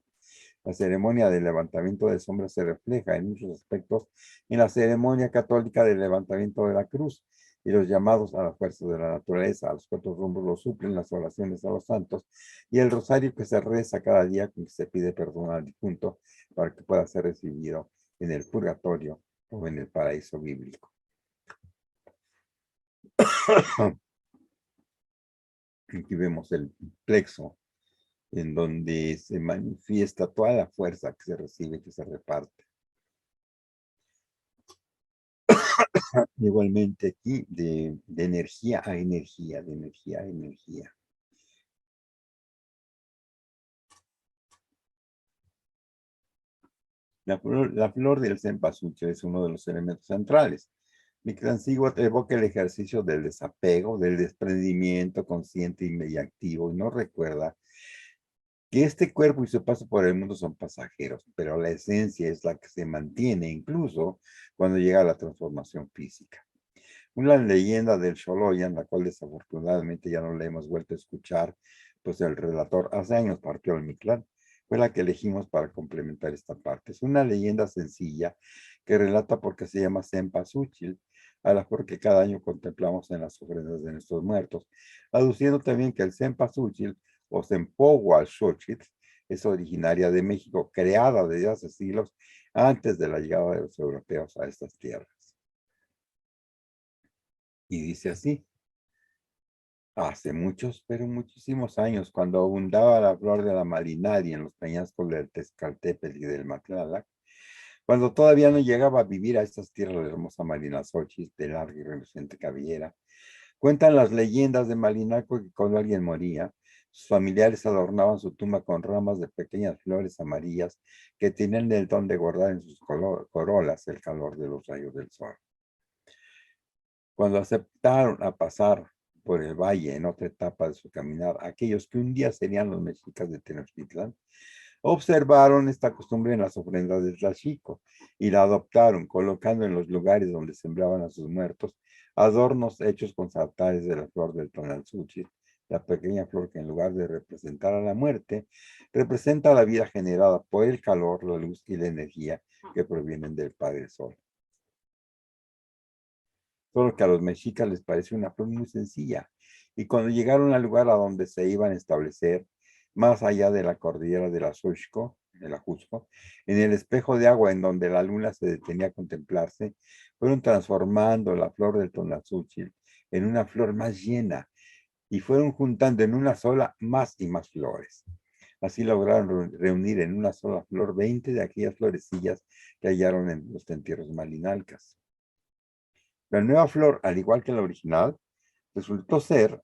La ceremonia del levantamiento de sombras se refleja en muchos aspectos en la ceremonia católica del levantamiento de la cruz y los llamados a las fuerzas de la naturaleza. A los cuatro rumbos lo suplen las oraciones a los santos y el rosario que se reza cada día con que se pide perdón al difunto para que pueda ser recibido en el purgatorio o en el paraíso bíblico. Aquí vemos el plexo en donde se manifiesta toda la fuerza que se recibe, que se reparte. Igualmente aquí de energía a energía, de energía a energía. La flor del cempasúchil es uno de los elementos centrales. Mictlanzíhuatl evoca el ejercicio del desapego, del desprendimiento consciente y activo, y nos recuerda que este cuerpo y su paso por el mundo son pasajeros, pero la esencia es la que se mantiene incluso cuando llega la transformación física. Una leyenda del Xoloyan, la cual desafortunadamente ya no la hemos vuelto a escuchar, pues el relator hace años partió al Mictlán, fue la que elegimos para complementar esta parte. Es una leyenda sencilla que relata por qué se llama Cempasúchil, a la flor que cada año contemplamos en las ofrendas de nuestros muertos, aduciendo también que el Cempasúchil o Sempohualxochitl es originaria de México, creada desde hace siglos antes de la llegada de los europeos a estas tierras. Y dice así: hace muchos, pero muchísimos años, cuando abundaba la flor de la malinaria en los peñascos del Tezcaltépetl y del Maclalac, cuando todavía no llegaba a vivir a estas tierras la hermosa Malinaxóchitl de larga y reluciente cabellera, cuentan las leyendas de Malinaco que cuando alguien moría, sus familiares adornaban su tumba con ramas de pequeñas flores amarillas que tenían el don de guardar en sus corolas el calor de los rayos del sol. Cuando aceptaron a pasar por el valle en otra etapa de su caminar, aquellos que un día serían los mexicas de Tenochtitlán, observaron esta costumbre en las ofrendas de Tlaxico y la adoptaron, colocando en los lugares donde sembraban a sus muertos adornos hechos con sartares de la flor del tonaltzúchil, la pequeña flor que en lugar de representar a la muerte, representa la vida generada por el calor, la luz y la energía que provienen del Padre Sol. Solo que a los mexicas les pareció una flor muy sencilla, y cuando llegaron al lugar a donde se iban a establecer, más allá de la cordillera de la Xochco, en el espejo de agua en donde la luna se detenía a contemplarse, fueron transformando la flor del tonaltzúchil en una flor más llena, y fueron juntando en una sola más y más flores. Así lograron reunir en una sola flor 20 de aquellas florecillas que hallaron en los entierros malinalcas. La nueva flor, al igual que la original, resultó ser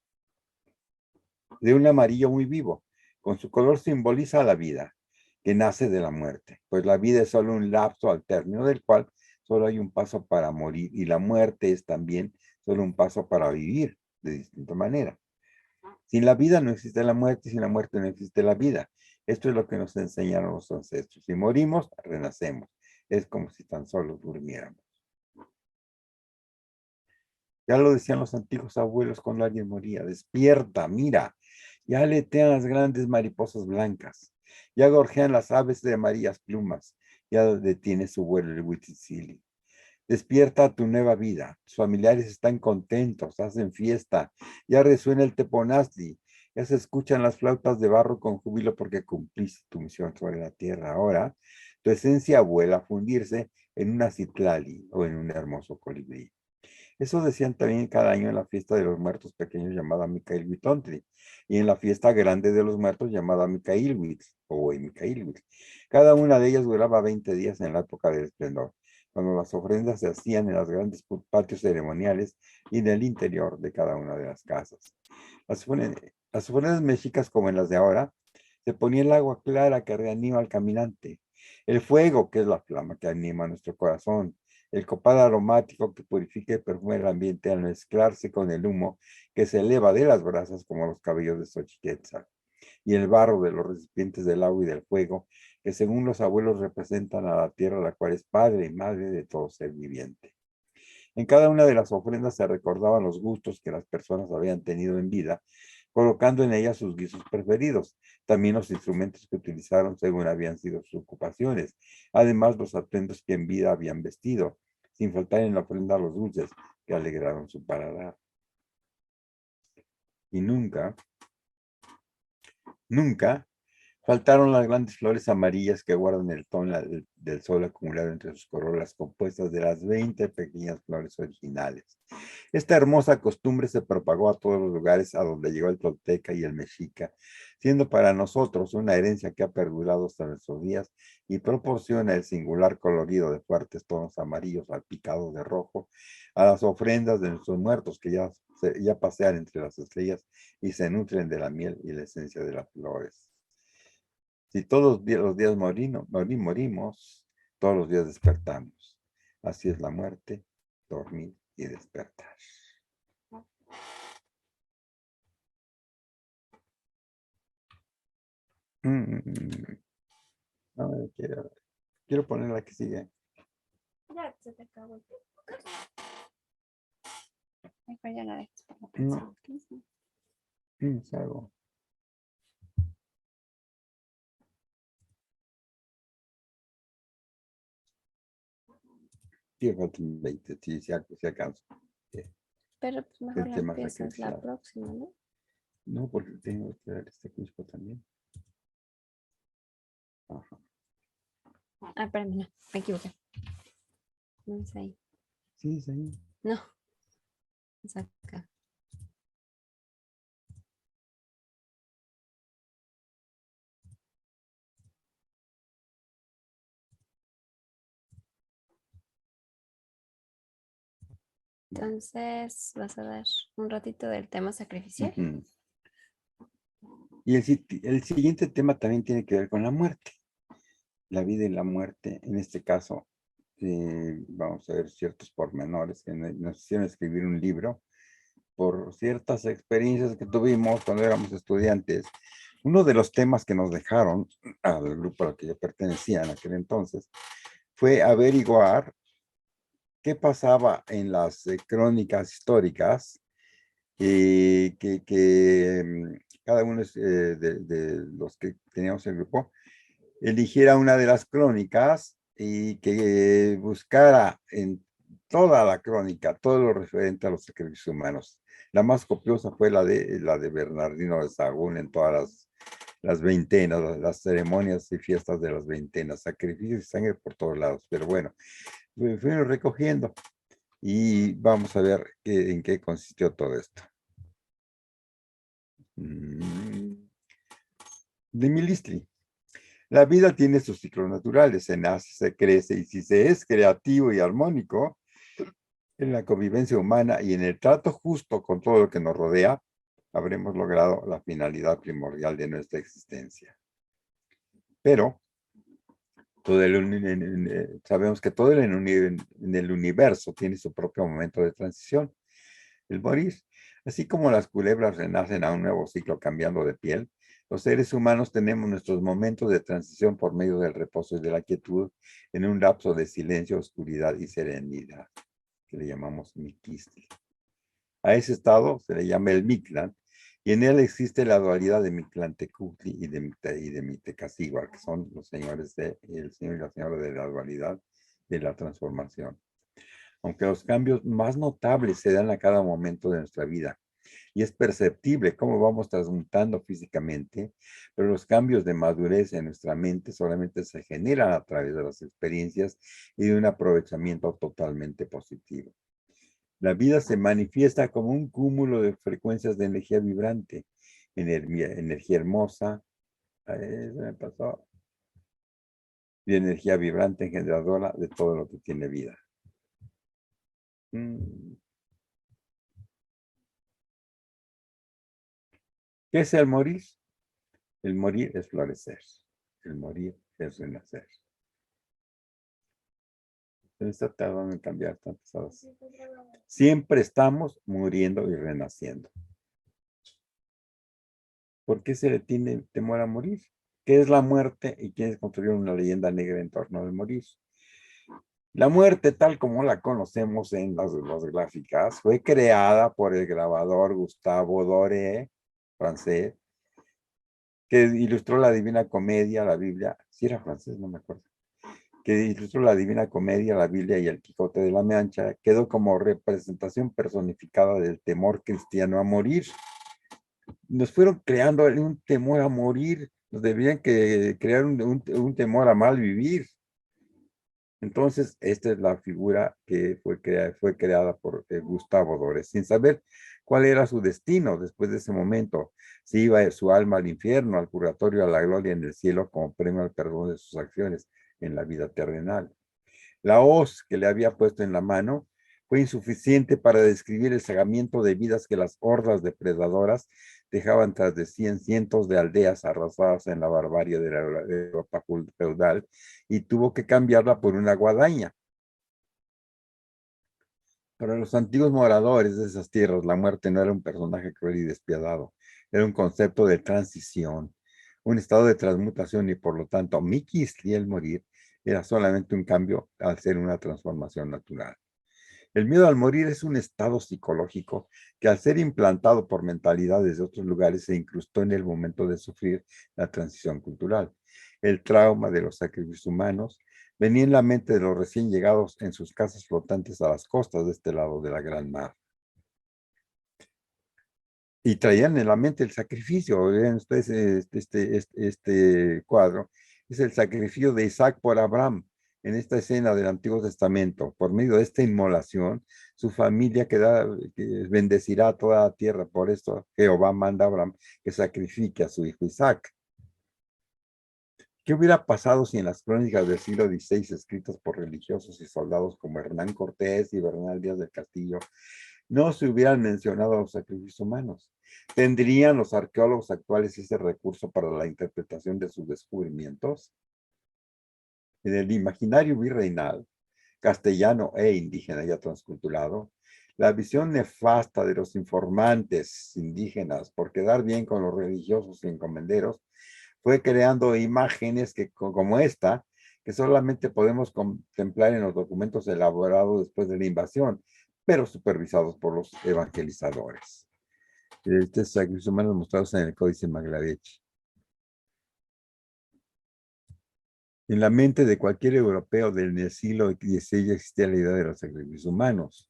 de un amarillo muy vivo. Con su color simboliza la vida, que nace de la muerte, pues la vida es solo un lapso al término del cual solo hay un paso para morir, y la muerte es también solo un paso para vivir de distinta manera. Sin la vida no existe la muerte, sin la muerte no existe la vida. Esto es lo que nos enseñaron los ancestros. Si morimos, renacemos. Es como si tan solo durmiéramos. Ya lo decían los antiguos abuelos cuando alguien moría: despierta, mira, ya aletean las grandes mariposas blancas, ya gorjean las aves de amarillas plumas, ya detiene su vuelo el huitzili. Despierta a tu nueva vida, tus familiares están contentos, hacen fiesta, ya resuena el teponazli, ya se escuchan las flautas de barro con júbilo porque cumpliste tu misión sobre la tierra. Ahora, tu esencia vuela a fundirse en una citlali o en un hermoso colibrí. Eso decían también cada año en la fiesta de los muertos pequeños llamada Micailhuitontli y en la fiesta grande de los muertos llamada Micailhuitl o Micailhuitl. Cada una de ellas duraba 20 días en la época del esplendor, cuando las ofrendas se hacían en los grandes patios ceremoniales y en el interior de cada una de las casas. Las ofrendas mexicas, como en las de ahora, se ponía el agua clara que reanima al caminante, el fuego, que es la flama que anima nuestro corazón, el copal aromático que purifica y perfuma el ambiente al mezclarse con el humo que se eleva de las brasas como los cabellos de Xochiquetzal, y el barro de los recipientes del agua y del fuego, que según los abuelos representan a la tierra, la cual es padre y madre de todo ser viviente. En cada una de las ofrendas se recordaban los gustos que las personas habían tenido en vida, colocando en ellas sus guisos preferidos, también los instrumentos que utilizaron según habían sido sus ocupaciones, además los atuendos que en vida habían vestido, sin faltar en la ofrenda los dulces que alegraron su paladar. Y nunca, nunca faltaron las grandes flores amarillas que guardan el tono del sol acumulado entre sus corolas, compuestas de las 20 pequeñas flores originales. Esta hermosa costumbre se propagó a todos los lugares a donde llegó el tolteca y el mexica, siendo para nosotros una herencia que ha perdurado hasta nuestros días y proporciona el singular colorido de fuertes tonos amarillos salpicados de rojo a las ofrendas de nuestros muertos que ya pasean entre las estrellas y se nutren de la miel y la esencia de las flores. Si todos los días morimos, todos los días despertamos. Así es la muerte, dormir y despertar. A ver, quiero poner la que sigue. Ya se te acabó el tiempo. Mejor ya la dejas para la No. próxima. Salgo. Sí, faltan 20, sí, si acaso. Pero pues mejor El la tema empiezas la sacrificial. próxima, ¿no? No, porque tengo que dar este cusco también. Ajá. Ah, espérame, no, me equivoqué. No es ahí. Sí, sí. No, es acá. Entonces, vas a dar un ratito del tema sacrificial. Ujú. Y el siguiente tema también tiene que ver con la muerte. La vida y la muerte, en este caso, vamos a ver ciertos pormenores que nos hicieron escribir un libro por ciertas experiencias que tuvimos cuando éramos estudiantes. Uno de los temas que nos dejaron al grupo al que yo pertenecía en aquel entonces fue averiguar qué pasaba en las crónicas históricas cada uno de los que teníamos el grupo eligiera una de las crónicas y que buscara en toda la crónica todo lo referente a los sacrificios humanos. La más copiosa fue la de Bernardino de Sahagún en todas las veintenas, las ceremonias y fiestas de las veintenas, sacrificios y sangre por todos lados. Pero bueno, fuimos recogiendo y vamos a ver en qué consistió todo esto. De Milistri. La vida tiene sus ciclos naturales, se nace, se crece y si se es creativo y armónico en la convivencia humana y en el trato justo con todo lo que nos rodea, habremos logrado la finalidad primordial de nuestra existencia. Pero sabemos que todo en el universo tiene su propio momento de transición, el morir. Así como las culebras renacen a un nuevo ciclo cambiando de piel, los seres humanos tenemos nuestros momentos de transición por medio del reposo y de la quietud en un lapso de silencio, oscuridad y serenidad, que le llamamos Miquistli. A ese estado se le llama el Mictlán, y en él existe la dualidad de Mictlantecutli y de Mictecacihuatl, que son los señores el señor y la señora de la dualidad de la transformación. Aunque los cambios más notables se dan a cada momento de nuestra vida, y es perceptible cómo vamos transmutando físicamente, pero los cambios de madurez en nuestra mente solamente se generan a través de las experiencias y de un aprovechamiento totalmente positivo. La vida se manifiesta como un cúmulo de frecuencias de energía vibrante, energía hermosa, eso me pasó, y energía vibrante engendradora de todo lo que tiene vida. ¿Qué es el morir? El morir es florecer. El morir es renacer. Se está tardando en cambiar tantas cosas. Siempre estamos muriendo y renaciendo. ¿Por qué se le tiene temor a morir? ¿Qué es la muerte y quiénes construyeron una leyenda negra en torno al morir? La muerte, tal como la conocemos en las gráficas, fue creada por el grabador Gustave Doré, francés, que ilustró la Divina Comedia, la Biblia, si era francés, no me acuerdo, que ilustró la Divina Comedia, la Biblia y el Quijote de la Mancha, quedó como representación personificada del temor cristiano a morir. Nos fueron creando un temor a morir, nos debían que crear un temor a mal vivir. Entonces, esta es la figura que fue creada por Gustavo Doré, sin saber cuál era su destino después de ese momento. Si iba su alma al infierno, al purgatorio, a la gloria en el cielo como premio al perdón de sus acciones en la vida terrenal. La hoz que le había puesto en la mano fue insuficiente para describir el segamiento de vidas que las hordas depredadoras dejaban tras de cientos de aldeas arrasadas en la barbarie de la Europa feudal y tuvo que cambiarla por una guadaña. Para los antiguos moradores de esas tierras, la muerte no era un personaje cruel y despiadado, era un concepto de transición, un estado de transmutación y por lo tanto, Mickey y el morir era solamente un cambio al ser una transformación natural. El miedo al morir es un estado psicológico que al ser implantado por mentalidades de otros lugares se incrustó en el momento de sufrir la transición cultural. El trauma de los sacrificios humanos venía en la mente de los recién llegados en sus casas flotantes a las costas de este lado de la Gran Mar. Y traían en la mente el sacrificio. Vean ustedes este cuadro. Es el sacrificio de Isaac por Abraham en esta escena del Antiguo Testamento. Por medio de esta inmolación, su familia que bendecirá toda la tierra. Por esto Jehová manda a Abraham que sacrifique a su hijo Isaac. ¿Qué hubiera pasado si en las crónicas del siglo XVI, escritas por religiosos y soldados como Hernán Cortés y Bernal Díaz del Castillo, no se hubieran mencionado los sacrificios humanos? ¿Tendrían los arqueólogos actuales ese recurso para la interpretación de sus descubrimientos? En el imaginario virreinal, castellano e indígena ya transculturado, la visión nefasta de los informantes indígenas por quedar bien con los religiosos y encomenderos fue creando imágenes como esta, que solamente podemos contemplar en los documentos elaborados después de la invasión, pero supervisados por los evangelizadores. Estos sacrificios humanos mostrados en el Códice Maglarechi. En la mente de cualquier europeo del siglo XVI existía la idea de los sacrificios humanos.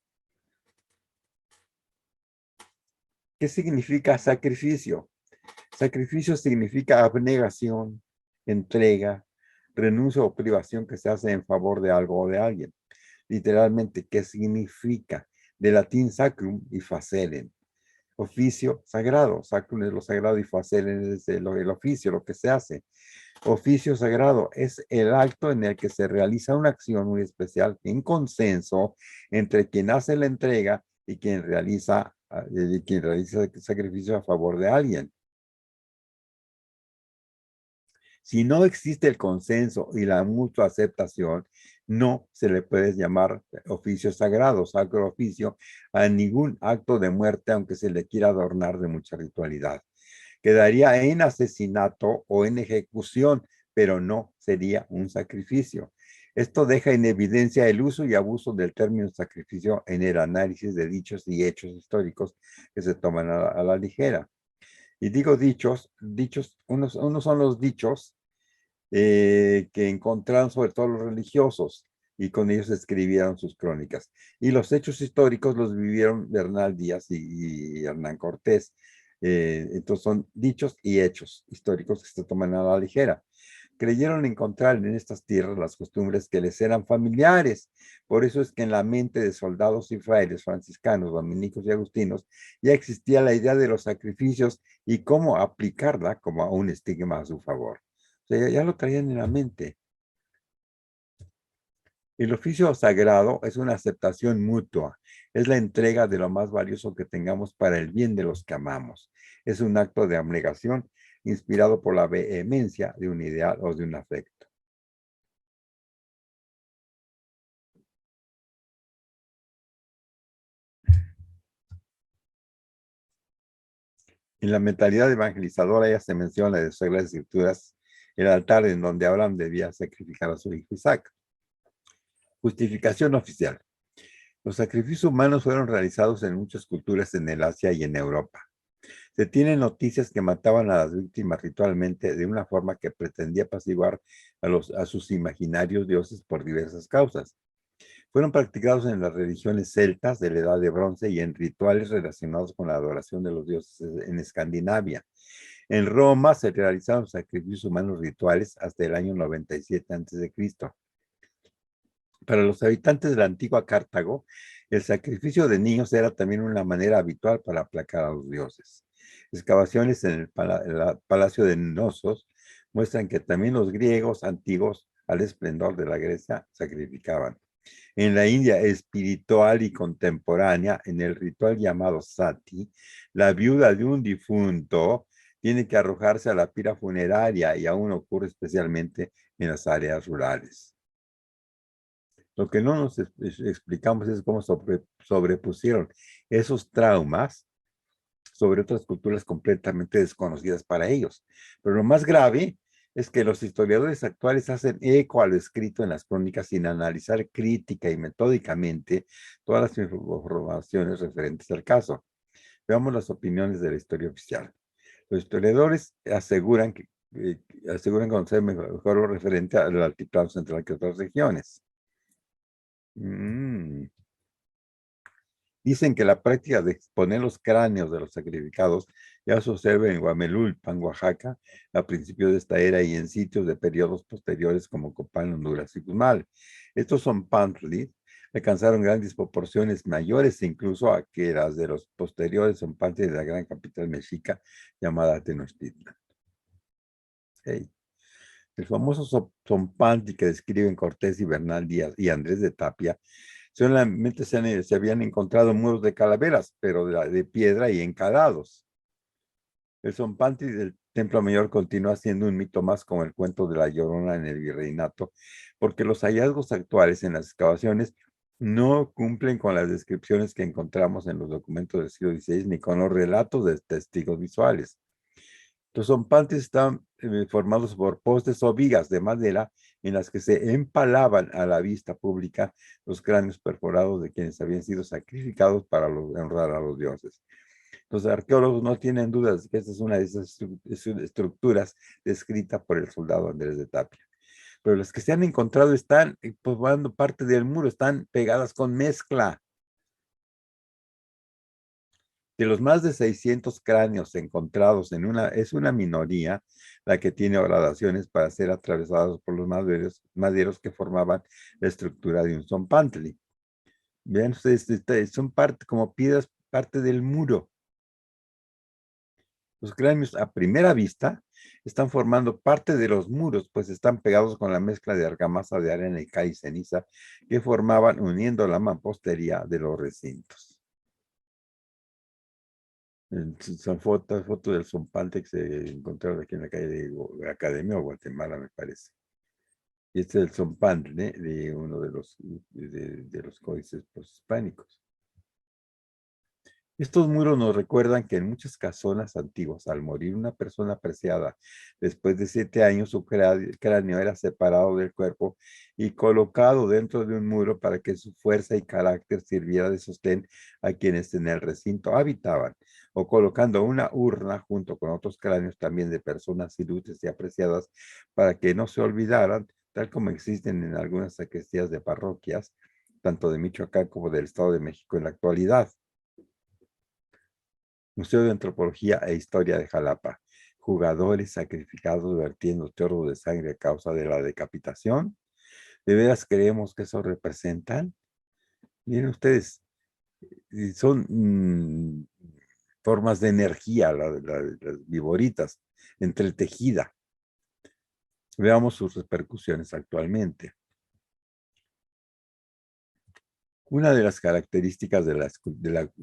¿Qué significa sacrificio? Sacrificio significa abnegación, entrega, renuncia o privación que se hace en favor de algo o de alguien. Literalmente, ¿qué significa? De latín sacrum y facere. Oficio sagrado. Sacrum es lo sagrado y facere es el oficio, lo que se hace. Oficio sagrado es el acto en el que se realiza una acción muy especial en consenso entre quien hace la entrega y quien realiza el sacrificio a favor de alguien. Si no existe el consenso y la mutua aceptación, no se le puede llamar oficio sagrado, sacro oficio, a ningún acto de muerte, aunque se le quiera adornar de mucha ritualidad. Quedaría en asesinato o en ejecución, pero no sería un sacrificio. Esto deja en evidencia el uso y abuso del término sacrificio en el análisis de dichos y hechos históricos que se toman a la ligera. Y digo dichos, unos son los dichos que encontraron sobre todo los religiosos y con ellos escribieron sus crónicas. Y los hechos históricos los vivieron Bernal Díaz y Hernán Cortés. Entonces son dichos y hechos históricos que se toman a la ligera. Creyeron encontrar en estas tierras las costumbres que les eran familiares. Por eso es que en la mente de soldados y frailes franciscanos, dominicos y agustinos ya existía la idea de los sacrificios y cómo aplicarla como a un estigma a su favor. O sea, ya lo traían en la mente. El oficio sagrado es una aceptación mutua, es la entrega de lo más valioso que tengamos para el bien de los que amamos. Es un acto de abnegación inspirado por la vehemencia de un ideal o de un afecto. En la mentalidad evangelizadora ya se menciona de las Sagradas Escrituras el altar en donde Abraham debía sacrificar a su hijo Isaac. Justificación oficial. Los sacrificios humanos fueron realizados en muchas culturas en el Asia y en Europa. Se tienen noticias que mataban a las víctimas ritualmente de una forma que pretendía apaciguar a sus imaginarios dioses por diversas causas. Fueron practicados en las religiones celtas de la Edad de Bronce y en rituales relacionados con la adoración de los dioses en Escandinavia. En Roma se realizaron sacrificios humanos rituales hasta el año 97 a.C. Para los habitantes de la antigua Cartago, el sacrificio de niños era también una manera habitual para aplacar a los dioses. Excavaciones en el palacio de Knossos muestran que también los griegos antiguos, al esplendor de la Grecia, sacrificaban. En la India espiritual y contemporánea, en el ritual llamado sati, la viuda de un difunto tiene que arrojarse a la pira funeraria y aún ocurre especialmente en las áreas rurales. Lo que no nos explicamos es cómo sobrepusieron esos traumas sobre otras culturas completamente desconocidas para ellos. Pero lo más grave es que los historiadores actuales hacen eco a lo escrito en las crónicas sin analizar crítica y metódicamente todas las informaciones referentes al caso. Veamos las opiniones de la historia oficial. Los historiadores aseguran conocer mejor lo referente al altiplano central que otras regiones. Dicen que la práctica de exponer los cráneos de los sacrificados ya se observa en Huamelulpan, Oaxaca, a principios de esta era y en sitios de periodos posteriores como Copán, Honduras y Guzmán. Estos son pantlis, alcanzaron grandes proporciones mayores incluso a que las de los posteriores son pantlis de la gran capital mexica llamada Tenochtitlan. Hey. El famoso Zompantli que describen Cortés y Bernal Díaz y Andrés de Tapia, solamente se habían encontrado muros de calaveras, pero de piedra y encalados. El Zompantli del Templo Mayor continúa siendo un mito más como el cuento de la Llorona en el virreinato, porque los hallazgos actuales en las excavaciones no cumplen con las descripciones que encontramos en los documentos del siglo XVI ni con los relatos de testigos visuales. Los zompantlis están formados por postes o vigas de madera en las que se empalaban a la vista pública los cráneos perforados de quienes habían sido sacrificados para honrar a los dioses. Los arqueólogos no tienen dudas de que esta es una de esas estructuras descrita por el soldado Andrés de Tapia. Pero las que se han encontrado están formando parte del muro, están pegadas con mezcla. De los más de 600 cráneos encontrados es una minoría la que tiene gradaciones para ser atravesados por los maderos que formaban la estructura de un zompantli. Vean ustedes, son como piedras, parte del muro. Los cráneos a primera vista están formando parte de los muros, pues están pegados con la mezcla de argamasa de arena y cal y ceniza que formaban uniendo la mampostería de los recintos. Son fotos del zompantli que se encontraron aquí en la calle de Academia o Guatemala, me parece. Y este es el zompantli de uno de los códices hispánicos. Estos muros nos recuerdan que en muchas casonas antiguas, al morir una persona apreciada, después de 7 años, su cráneo era separado del cuerpo y colocado dentro de un muro para que su fuerza y carácter sirviera de sostén a quienes en el recinto habitaban, o colocando una urna junto con otros cráneos también de personas ilustres y apreciadas para que no se olvidaran, tal como existen en algunas sacristías de parroquias, tanto de Michoacán como del Estado de México en la actualidad. Museo de Antropología e Historia de Jalapa. Jugadores sacrificados vertiendo chorros de sangre a causa de la decapitación. ¿De veras creemos que eso representan? Miren ustedes, son formas de energía, las viboritas, entretejida. Veamos sus repercusiones actualmente. Una de las características de la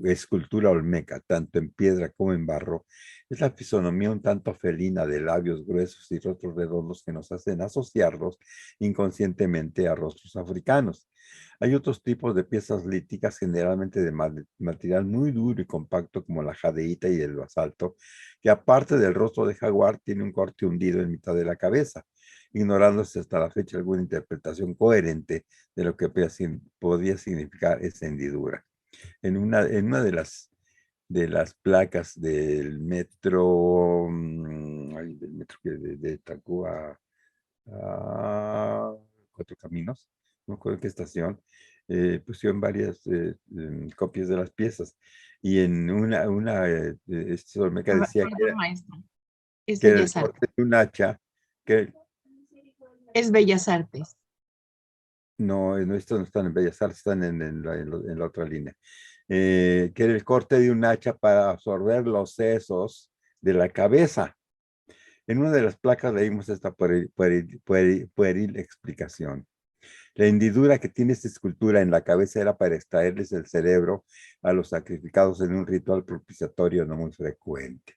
escultura olmeca, tanto en piedra como en barro, es la fisonomía un tanto felina de labios gruesos y rostros redondos que nos hacen asociarlos inconscientemente a rostros africanos. Hay otros tipos de piezas líticas, generalmente de material muy duro y compacto, como la jadeíta y el basalto, que aparte del rostro de jaguar, tiene un corte hundido en mitad de la cabeza, ignorándose hasta la fecha alguna interpretación coherente de lo que podría significar esa hendidura. En una de las placas del metro, del metro de Tacuba a Cuatro Caminos, no me acuerdo en qué estación, pusieron varias copias de las piezas. Y en este Olmeca decía Perdón, maestra. Es que era el Bellas corte Artes. de un hacha, que Es Bellas Artes. no, estos no están en Bellas Artes, están en la otra línea. Que era el corte de un hacha para absorber los sesos de la cabeza. En una de las placas leímos esta pueril explicación. La hendidura que tiene esta escultura en la cabeza era para extraerles el cerebro a los sacrificados en un ritual propiciatorio no muy frecuente.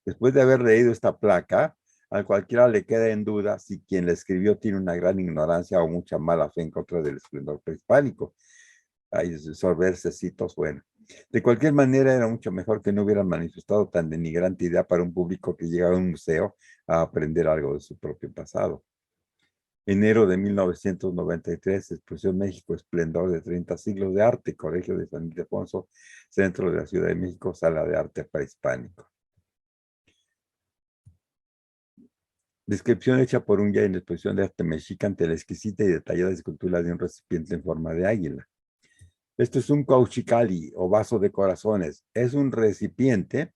Después de haber leído esta placa, a cualquiera le queda en duda si quien la escribió tiene una gran ignorancia o mucha mala fe en contra del esplendor prehispánico. Hay sorbersecitos, bueno. De cualquier manera, era mucho mejor que no hubieran manifestado tan denigrante idea para un público que llega a un museo a aprender algo de su propio pasado. Enero de 1993, Exposición México, Esplendor de 30 siglos de arte, Colegio de San Ildefonso, Centro de la Ciudad de México, Sala de Arte Prehispánico. Descripción hecha por un guía en la exposición de arte mexica ante la exquisita y detallada escultura de un recipiente en forma de águila. Esto es un cauchicali o vaso de corazones. Es un recipiente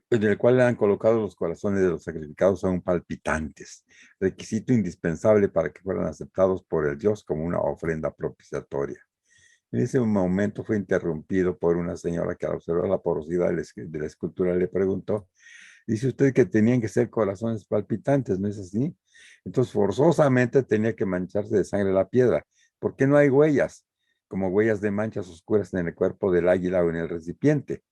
en el cual han colocado los corazones de los sacrificados aún palpitantes, requisito indispensable para que fueran aceptados por el dios como una ofrenda propiciatoria. En ese momento fue interrumpido por una señora que al observar la porosidad de la escultura le preguntó, dice usted que tenían que ser corazones palpitantes, ¿no es así? Entonces forzosamente tenía que mancharse de sangre la piedra. ¿Por qué no hay huellas? Como huellas de manchas oscuras en el cuerpo del águila o en el recipiente.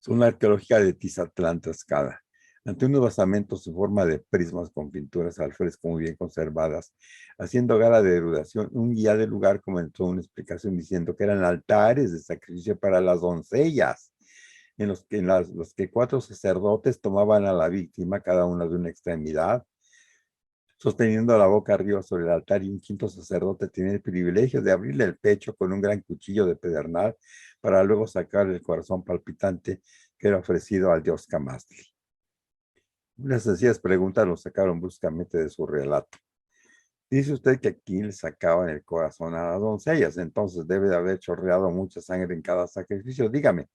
Zona arqueológica de Tizatlán, Tlaxcala. Ante unos basamentos en forma de prismas con pinturas al fresco muy bien conservadas, haciendo gala de erudación, un guía del lugar comenzó una explicación diciendo que eran altares de sacrificio para las doncellas, en los que 4 sacerdotes tomaban a la víctima, cada una de una extremidad, sosteniendo la boca arriba sobre el altar, y un quinto sacerdote tenía el privilegio de abrirle el pecho con un gran cuchillo de pedernal para luego sacar el corazón palpitante que era ofrecido al dios Camastli. Unas sencillas preguntas lo sacaron bruscamente de su relato. Dice usted que aquí le sacaban el corazón a las doncellas, entonces debe de haber chorreado mucha sangre en cada sacrificio. Dígame,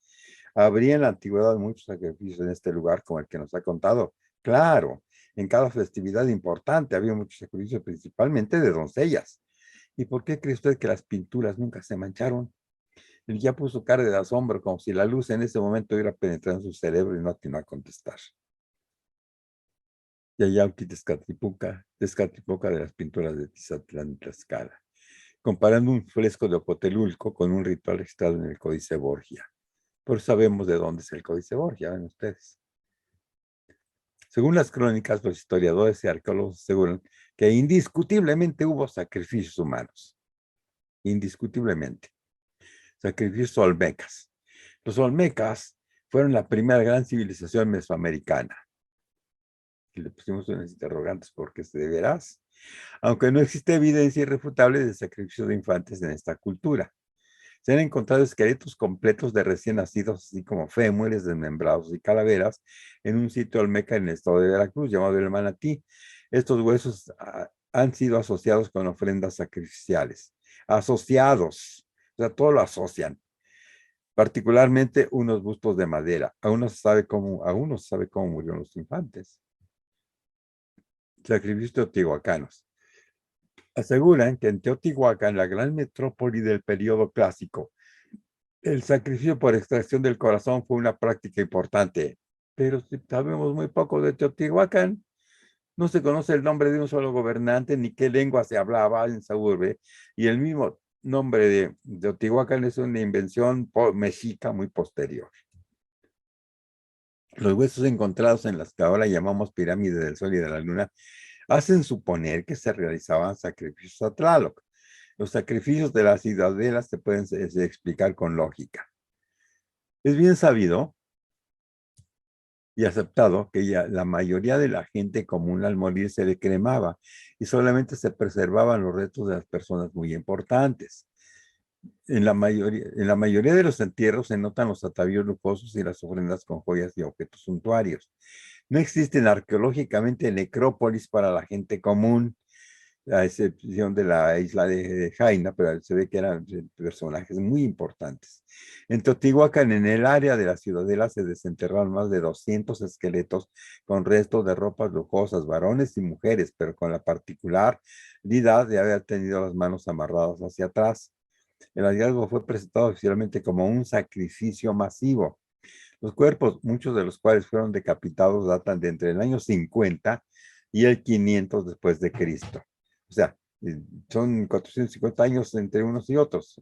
¿habría en la antigüedad muchos sacrificios en este lugar como el que nos ha contado? Claro, en cada festividad importante había muchos sacrificios, principalmente de doncellas. ¿Y por qué cree usted que las pinturas nunca se mancharon? Él ya puso cara de asombro, como si la luz en ese momento hubiera penetrado en su cerebro y no atinó a contestar. Yayauqui Tezcatlipoca de las pinturas de Tizatlán y Tlaxcala, comparando un fresco de Ocotelulco con un ritual registrado en el Códice Borgia. Por eso sabemos de dónde es el Códice Borgia, ven ustedes. Según las crónicas, los historiadores y arqueólogos aseguran que indiscutiblemente hubo sacrificios humanos. Indiscutiblemente. Sacrificios olmecas. Los olmecas fueron la primera gran civilización mesoamericana. Y le pusimos unas interrogantes porque es de veras. Aunque no existe evidencia irrefutable de sacrificios de infantes en esta cultura. Se han encontrado esqueletos completos de recién nacidos, así como fémures, desmembrados y calaveras, en un sitio olmeca en el estado de Veracruz, llamado el Manatí. Estos huesos han sido asociados con ofrendas sacrificiales. Asociados, o sea, todo lo asocian. Particularmente unos bustos de madera. Aún no se sabe cómo murieron los infantes. Sacrificios teotihuacanos. Aseguran que en Teotihuacán, la gran metrópoli del periodo clásico, el sacrificio por extracción del corazón fue una práctica importante, pero sabemos muy poco de Teotihuacán. No se conoce el nombre de un solo gobernante ni qué lengua se hablaba en esa urbe, y el mismo nombre de Teotihuacán es una invención mexica muy posterior. Los huesos encontrados en las que ahora llamamos pirámides del Sol y de la Luna hacen suponer que se realizaban sacrificios a Tlaloc. Los sacrificios de las ciudadelas se pueden explicar con lógica. Es bien sabido y aceptado que ya la mayoría de la gente común al morir se le cremaba y solamente se preservaban los restos de las personas muy importantes. En la mayoría de los entierros se notan los atavíos lujosos y las ofrendas con joyas y objetos suntuarios. No existen arqueológicamente necrópolis para la gente común, a excepción de la isla de Jaina, pero se ve que eran personajes muy importantes. En Teotihuacán, en el área de la ciudadela, se desenterraron más de 200 esqueletos con restos de ropas lujosas, varones y mujeres, pero con la particularidad de haber tenido las manos amarradas hacia atrás. El hallazgo fue presentado oficialmente como un sacrificio masivo. Los cuerpos, muchos de los cuales fueron decapitados, datan de entre el año 50 y el 500 después de Cristo. O sea, son 450 años entre unos y otros.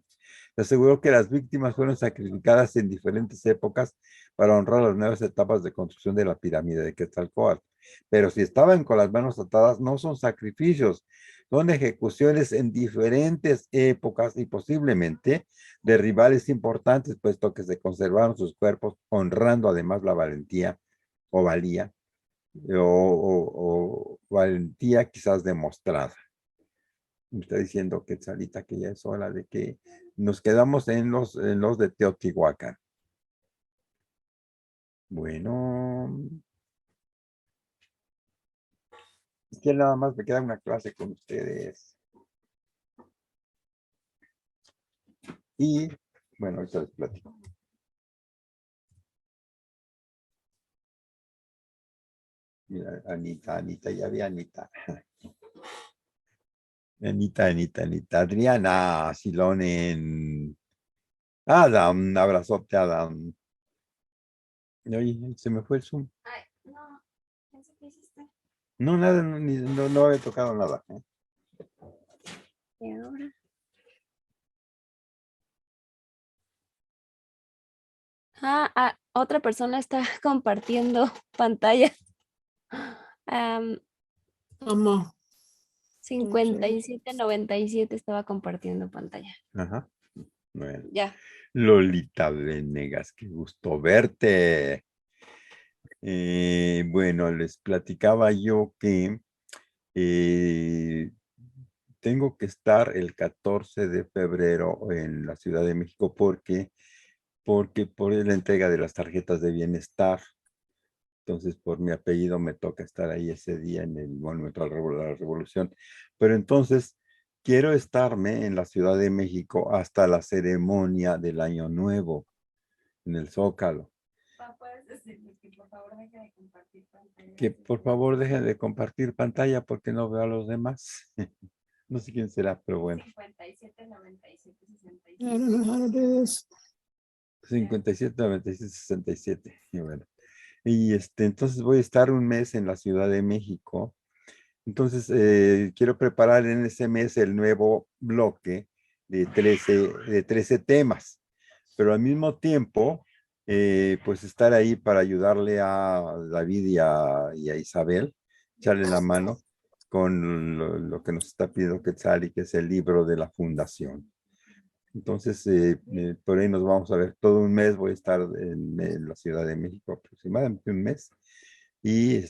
Se aseguró que las víctimas fueron sacrificadas en diferentes épocas para honrar las nuevas etapas de construcción de la pirámide de Quetzalcóatl. Pero si estaban con las manos atadas, no son sacrificios, son ejecuciones en diferentes épocas y posiblemente de rivales importantes, puesto que se conservaron sus cuerpos, honrando además la valentía o valía, o valentía quizás demostrada. Me está diciendo Quetzalita que ya es hora de que nos quedamos en los de Teotihuacán. Bueno, es que nada más me queda una clase con ustedes. Y bueno, ahorita les platico. Mira, Anita, ya vi a Anita. Anita. Adriana, Silonen. Adam, un abrazote, Adam. Oye, se me fue el Zoom. Ay, no, pensé que hiciste. No, nada, no había tocado nada. ¿Y ahora? Otra persona está compartiendo pantalla. ¿Cómo? 5797 estaba compartiendo pantalla. Ajá. Bueno. Ya. Lolita Venegas, qué gusto verte. Bueno, les platicaba yo que tengo que estar el 14 de febrero en la Ciudad de México porque por la entrega de las tarjetas de bienestar. Entonces, por mi apellido me toca estar ahí ese día en el Monumento a la Revolución. Pero entonces, quiero estarme en la Ciudad de México hasta la ceremonia del Año Nuevo, en el Zócalo. ¿Puedes decirle que por favor deje de compartir pantalla? Que por favor dejen de compartir pantalla porque no veo a los demás. No sé quién será, pero bueno. 57, 97, 67. 57, 97, 67. Y bueno. Y entonces voy a estar un mes en la Ciudad de México. Entonces quiero preparar en ese mes el nuevo bloque de 13 temas. Pero al mismo tiempo, pues estar ahí para ayudarle a David y a Isabel, echarle la mano con lo que nos está pidiendo Quetzali, que es el libro de la fundación. Entonces, por ahí nos vamos a ver todo un mes. Voy a estar en la Ciudad de México aproximadamente un mes y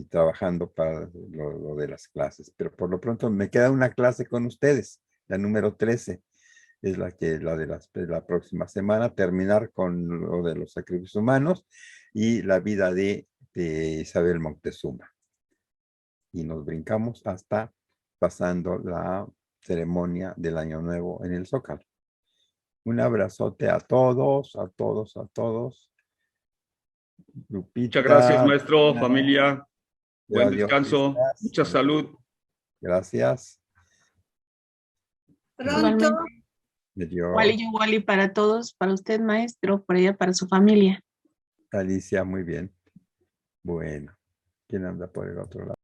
trabajando para lo de las clases. Pero por lo pronto me queda una clase con ustedes, la número 13. Es la de la próxima semana, terminar con lo de los sacrificios humanos y la vida de Isabel Moctezuma. Y nos brincamos hasta pasando la ceremonia del Año Nuevo en el Zócalo. Un abrazote a todos. Lupita. Muchas gracias, maestro, Ana, familia. Buen adiós, descanso, Cristas. mucha salud. Gracias. Pronto. Adiós. Wally para todos, para usted, maestro, por ella, para su familia. Alicia, muy bien. Bueno, ¿quién anda por el otro lado?